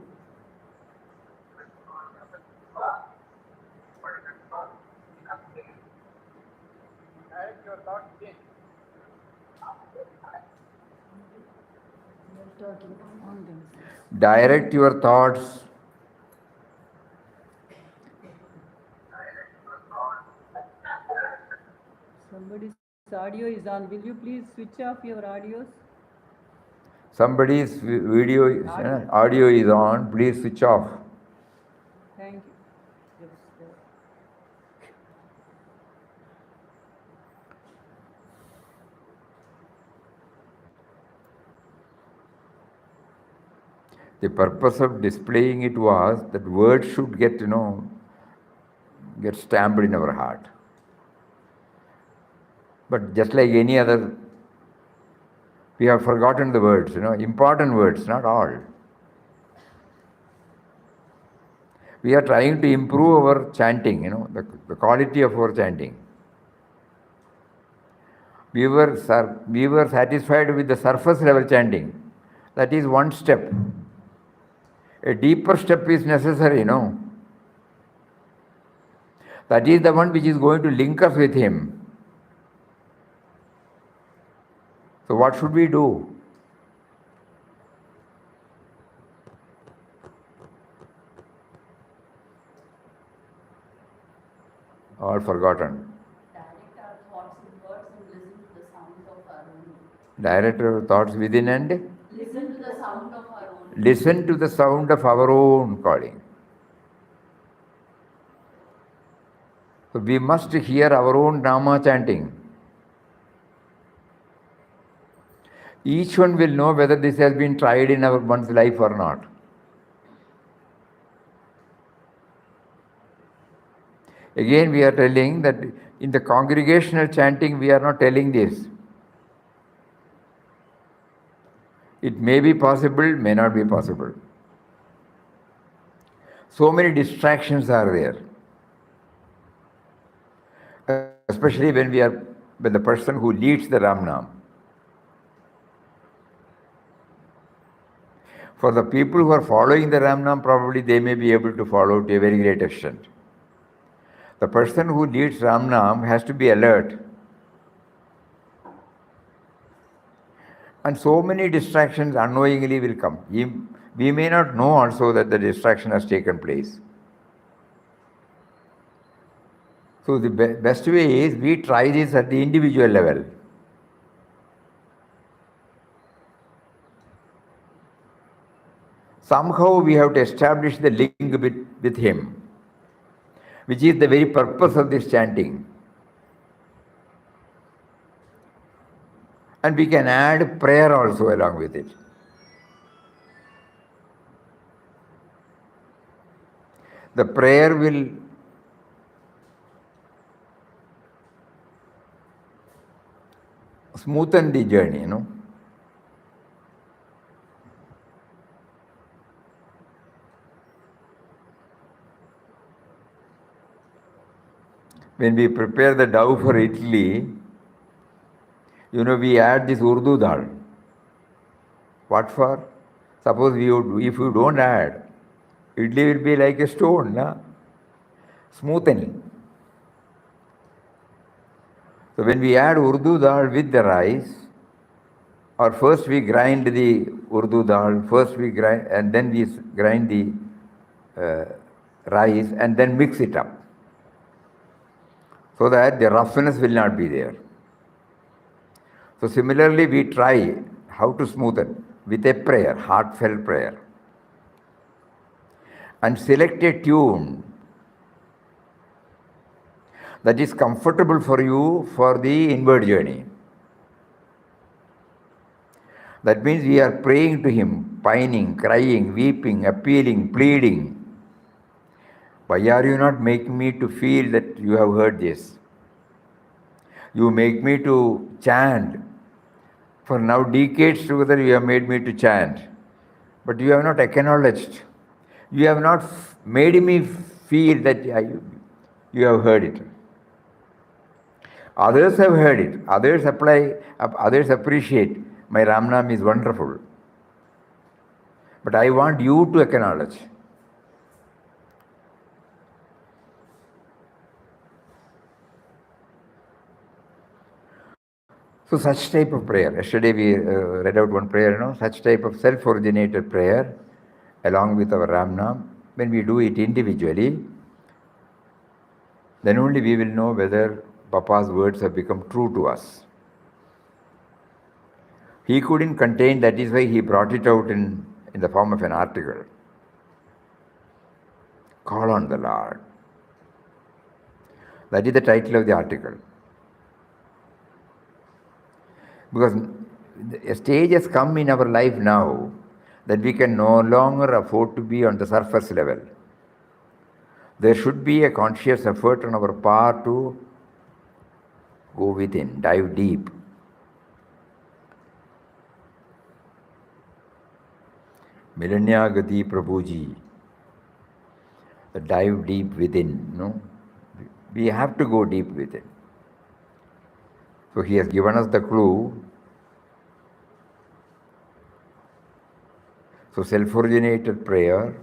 Direct your thoughts. Somebody's audio is on. Will you please switch off your audios? Somebody's audio is on. Please switch off. Thank you. Yes, yes. The purpose of displaying it was that words should get stamped in our heart. But just like any other, we have forgotten the words, important words, not all. We are trying to improve our chanting, the quality of our chanting. We were satisfied with the surface level chanting. That is one step. A deeper step is necessary, That is the one which is going to link us with him. So what should we do? All forgotten. Direct our thoughts and words and listen to the sound of our own. Direct our thoughts within and Listen to the sound of our own. listen to the sound of our own calling. So we must hear our own Nama chanting. Each one will know whether this has been tried in one's life or not. Again, we are telling that in the congregational chanting, we are not telling this. It may be possible, may not be possible. So many distractions are there. Especially when we are but the person who leads the Ram Nam. For the people who are following the Ram Nam, probably they may be able to follow to a very great extent. The person who leads Ram Nam has to be alert. And so many distractions unknowingly will come. We may not know also that the distraction has taken place. So the best way is we try this at the individual level. Somehow we have to establish the link with him, which is the very purpose of this chanting. And we can add prayer also along with it. The prayer will smoothen the journey, you know. When we prepare the dough for idli, we add this Urdu dal. What for? Suppose if you don't add, idli will be like a stone, na? Smoothening. So when we add Urdu dal with the rice, or first we grind the Urdu dal, and then we grind the rice and then mix it up, so that the roughness will not be there. So similarly, we try how to smoothen with a prayer, heartfelt prayer, and select a tune that is comfortable for you for the inward journey. That means we are praying to him, pining, crying, weeping, appealing, pleading. Why are you not making me to feel that you have heard this? You make me to chant. For now decades together you have made me to chant. But you have not acknowledged. You have not made me feel that you have heard it. Others have heard it. Others appreciate. My Ram Nam is wonderful. But I want you to acknowledge. So such type of prayer, yesterday we read out one prayer, such type of self-originated prayer along with our Ram Nam, when we do it individually, then only we will know whether Papa's words have become true to us. He couldn't contain, that is why he brought it out in the form of an article. Call on the Lord. That is the title of the article. Because a stage has come in our life now that we can no longer afford to be on the surface level. There should be a conscious effort on our part to go within, dive deep. Milanyagati Prabhuji, dive deep within, We have to go deep within. So he has given us the clue. So self-originated prayer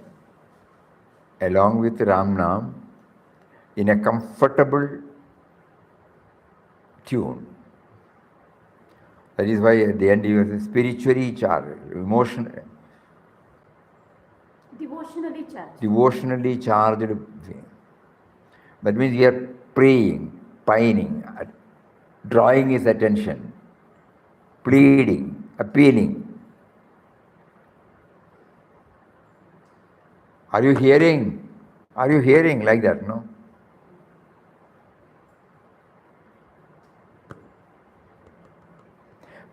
along with Ram Nam in a comfortable tune. That is why at the end he was spiritually charged, devotionally charged. That means we are praying, pining, drawing his attention, pleading, appealing. Are you hearing? Are you hearing like that? No?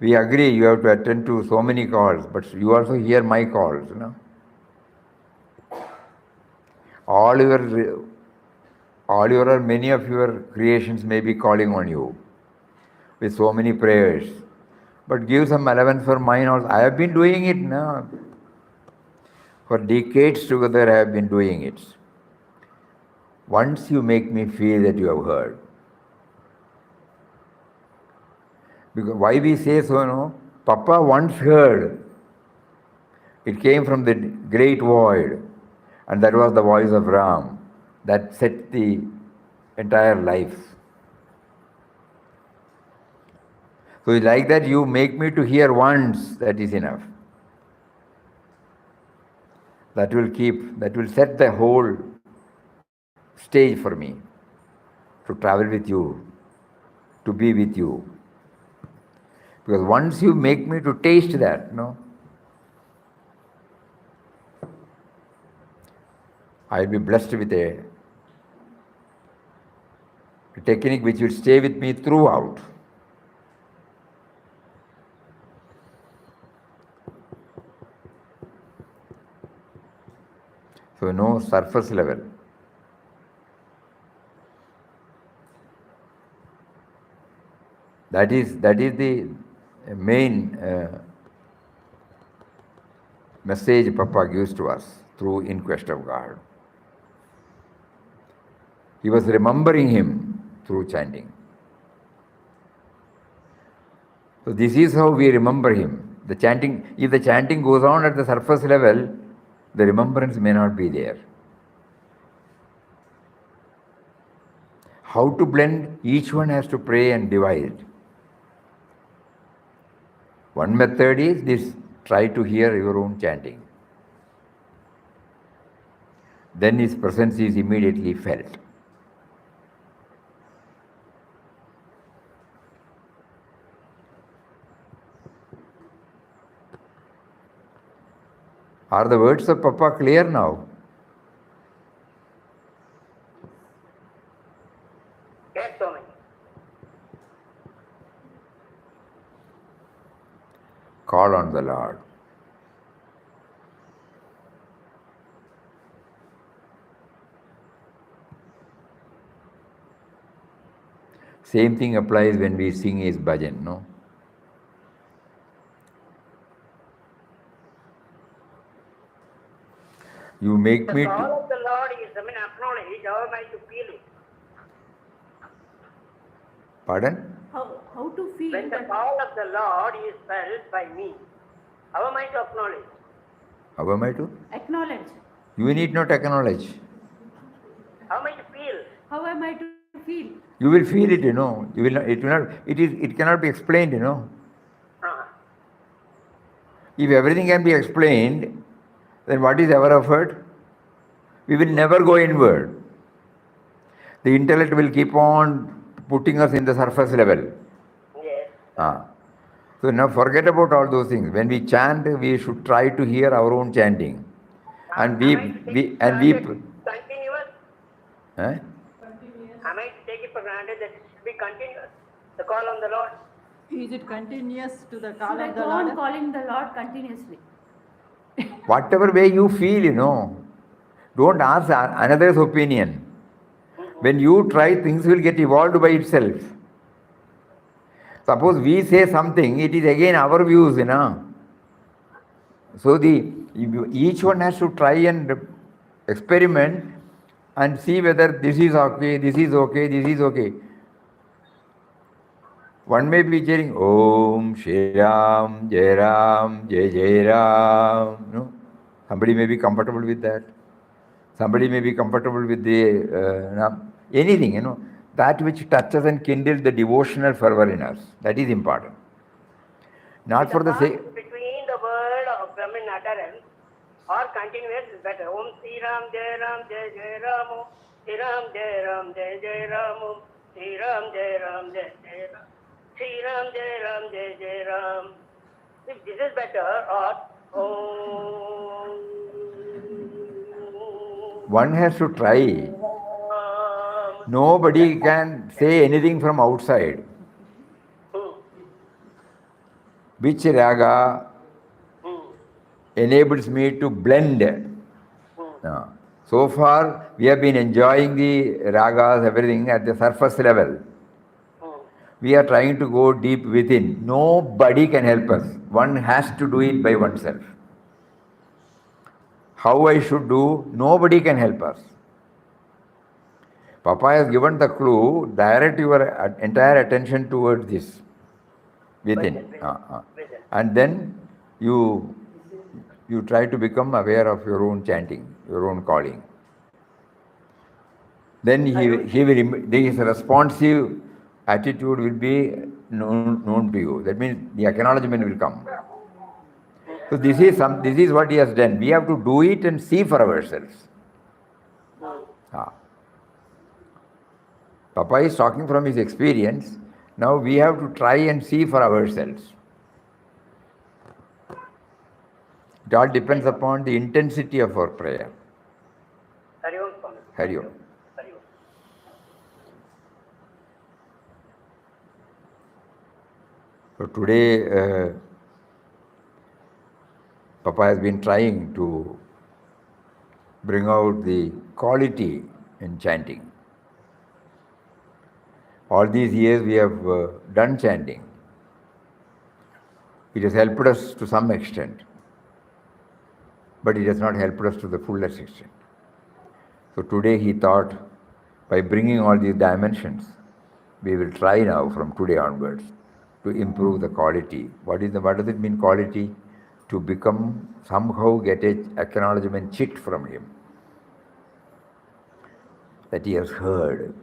We agree you have to attend to so many calls, but you also hear my calls. Many of your creations may be calling on you with so many prayers. But give some allowance for mine also. I have been doing it now. For decades together I have been doing it. Once you make me feel that you have heard, Because why we say so, no? Papa once heard. It came from the great void, and that was the voice of Ram that set the entire life. So it's like that you make me to hear once, that is enough. That will set the whole stage for me to travel with you, to be with you. Because once you make me to taste that, no, I'll be blessed with a technique which will stay with me throughout. So no surface level. That is the main message Papa gives to us through In Quest of God. He was remembering him through chanting. So this is how we remember him. The chanting, if the chanting goes on at the surface level, the remembrance may not be there. How to blend? Each one has to pray and divide. One method is this: try to hear your own chanting. Then his presence is immediately felt. Are the words of Papa clear now? Yes, Swamiji. Call on the Lord. Same thing applies when we sing his bhajan, no? You make The me call to... of the Lord is acknowledged. How am I to feel it? Pardon? How to feel When the that? call of the Lord is felt by me, how am I to acknowledge? How am I to? Acknowledge. You need not acknowledge. How am I to feel? How am I to feel? You will feel it, you know. You will not, it will not, it cannot be explained, you know. Uh-huh. If everything can be explained, then what is our effort? We will never go inward. The intellect will keep on putting us in the surface level. Yes. So now forget about all those things. When we chant, we should try to hear our own chanting. And Am I to take it for granted continuous? Eh? Am I to take it for granted that it should be continuous? The call on the Lord? Is it continuous to the call Should I of the go on Lord? calling the Lord continuously? Whatever way you feel, you know. Don't ask another's opinion. When you try, things will get evolved by itself. Suppose we say something, it is again our views, you know. So each one has to try and experiment and see whether this is okay, this is okay, this is okay. One may be chanting Om Shri Ram, Jai Ram, Jai Jai Ram. No? Somebody may be comfortable with that. Somebody may be comfortable with the anything, you know, that which touches and kindles the devotional fervor in us. That is important. Not for the sake. Between the word of Brahman utterance or continuous is better. Om Sri Ram, Jai Ram, Jai Jai Ram, Om Sri Ram, Jai Ram, Jai Jai Ram, Om Sri Ram, Jai Ram, Jai Jai Ram, Sri Ram, Jai Ram, Jai Jai Ram. If this is better, or Om. One has to try. Nobody can say anything from outside. Which raga enables me to blend? So far, we have been enjoying the ragas, everything at the surface level. We are trying to go deep within. Nobody can help us. One has to do it by oneself. How I should do, nobody can help us. Papa has given the clue, direct your entire attention towards this. Within. Within. And then you try to become aware of your own chanting, your own calling. Then his responsive attitude will be known to you. That means the acknowledgement will come. So this is what he has done. We have to do it and see for ourselves. Papa is talking from his experience. Now we have to try and see for ourselves. It all depends upon the intensity of our prayer. Hari Om, Swami. Hari Om. Hari Om. So today, Papa has been trying to bring out the quality in chanting. All these years we have done chanting. It has helped us to some extent, but it has not helped us to the fullest extent. So today he thought, by bringing all these dimensions, we will try now from today onwards to improve the quality. What does it mean, quality? To become, somehow get an acknowledgement chit from him, that he has heard.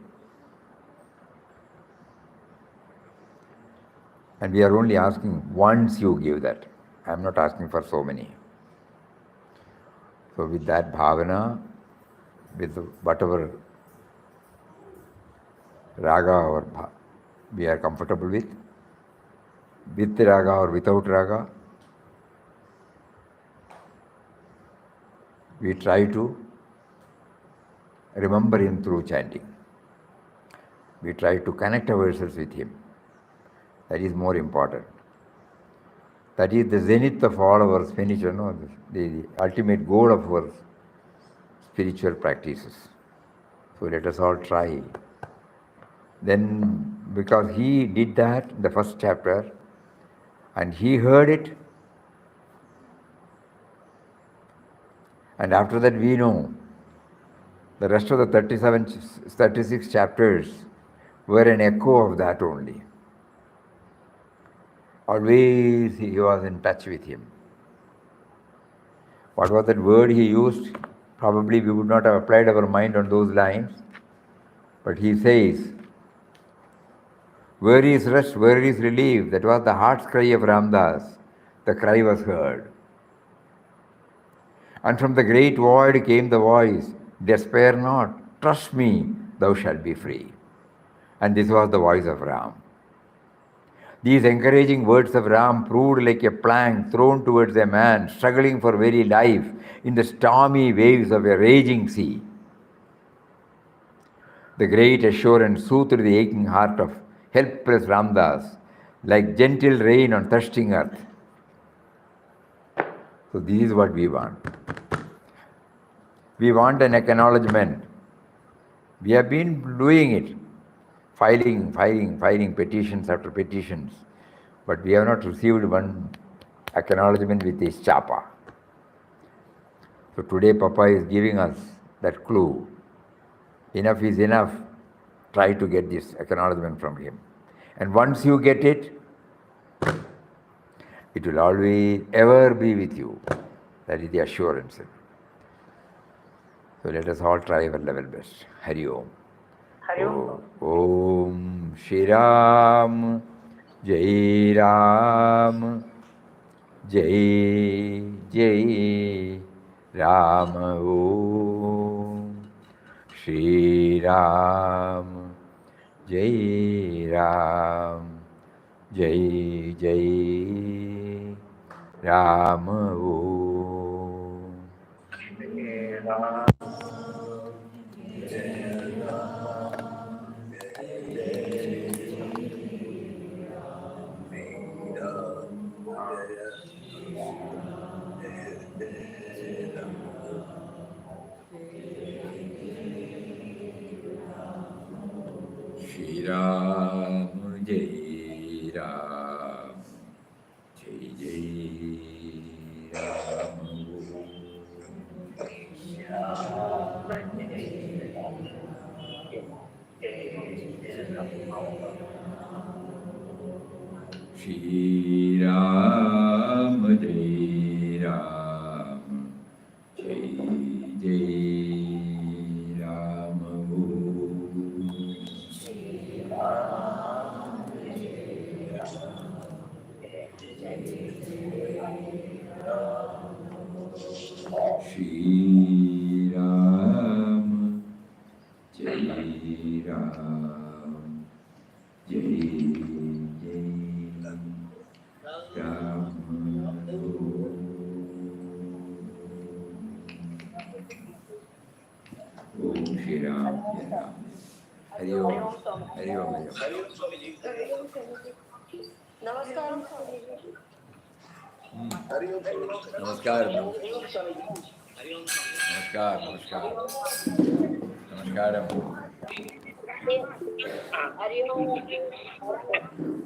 And we are only asking once you give that. I am not asking for so many. So with that bhavana, with whatever raga or we are comfortable with raga or without raga, we try to remember him through chanting. We try to connect ourselves with him. That is more important. That is the zenith of all our spiritual, the ultimate goal of our spiritual practices. So let us all try. Then, because he did that in the first chapter, and he heard it, and after that we know the rest of the 36 chapters were an echo of that only. Always he was in touch with him. What was that word he used? Probably we would not have applied our mind on those lines. But he says, where is rest, where is relief? That was the heart's cry of Ramdas. The cry was heard. And from the great void came the voice, despair not, trust me, thou shalt be free. And this was the voice of Ram. These encouraging words of Ram proved like a plank thrown towards a man struggling for very life in the stormy waves of a raging sea. The great assurance soothed the aching heart of helpless Ramdas like gentle rain on thirsting earth. So this is what we want. We want an acknowledgement. We have been doing it, filing petitions after petitions, but we have not received one acknowledgement with his chapa. So today Papa is giving us that clue. Enough is enough. Try to get this acknowledgement from him. And once you get it, it will always, ever be with you. That is the assurance. So let us all try our level best. Hari Om. Hari Om. Om Shri Ram, Jai Ram, Jai Jai Ram. Om Shri Ram, Jai Ram, Jai Jai Ram. Om Shri Ram. Shri Ram, Jai Ram, Jai Jai Ram. Shri Ram, Jai Ram, Jai Jai Ram. Shri Ram, Jai Ram, Jai Jai Ram. Om Shri Ram, Jai Ram. Hari Om, Hari Om, Hari Om. Namaskaram, Swamiji. Namaskaram. Namaskar, namaskar. Namaskaram. Hari Om.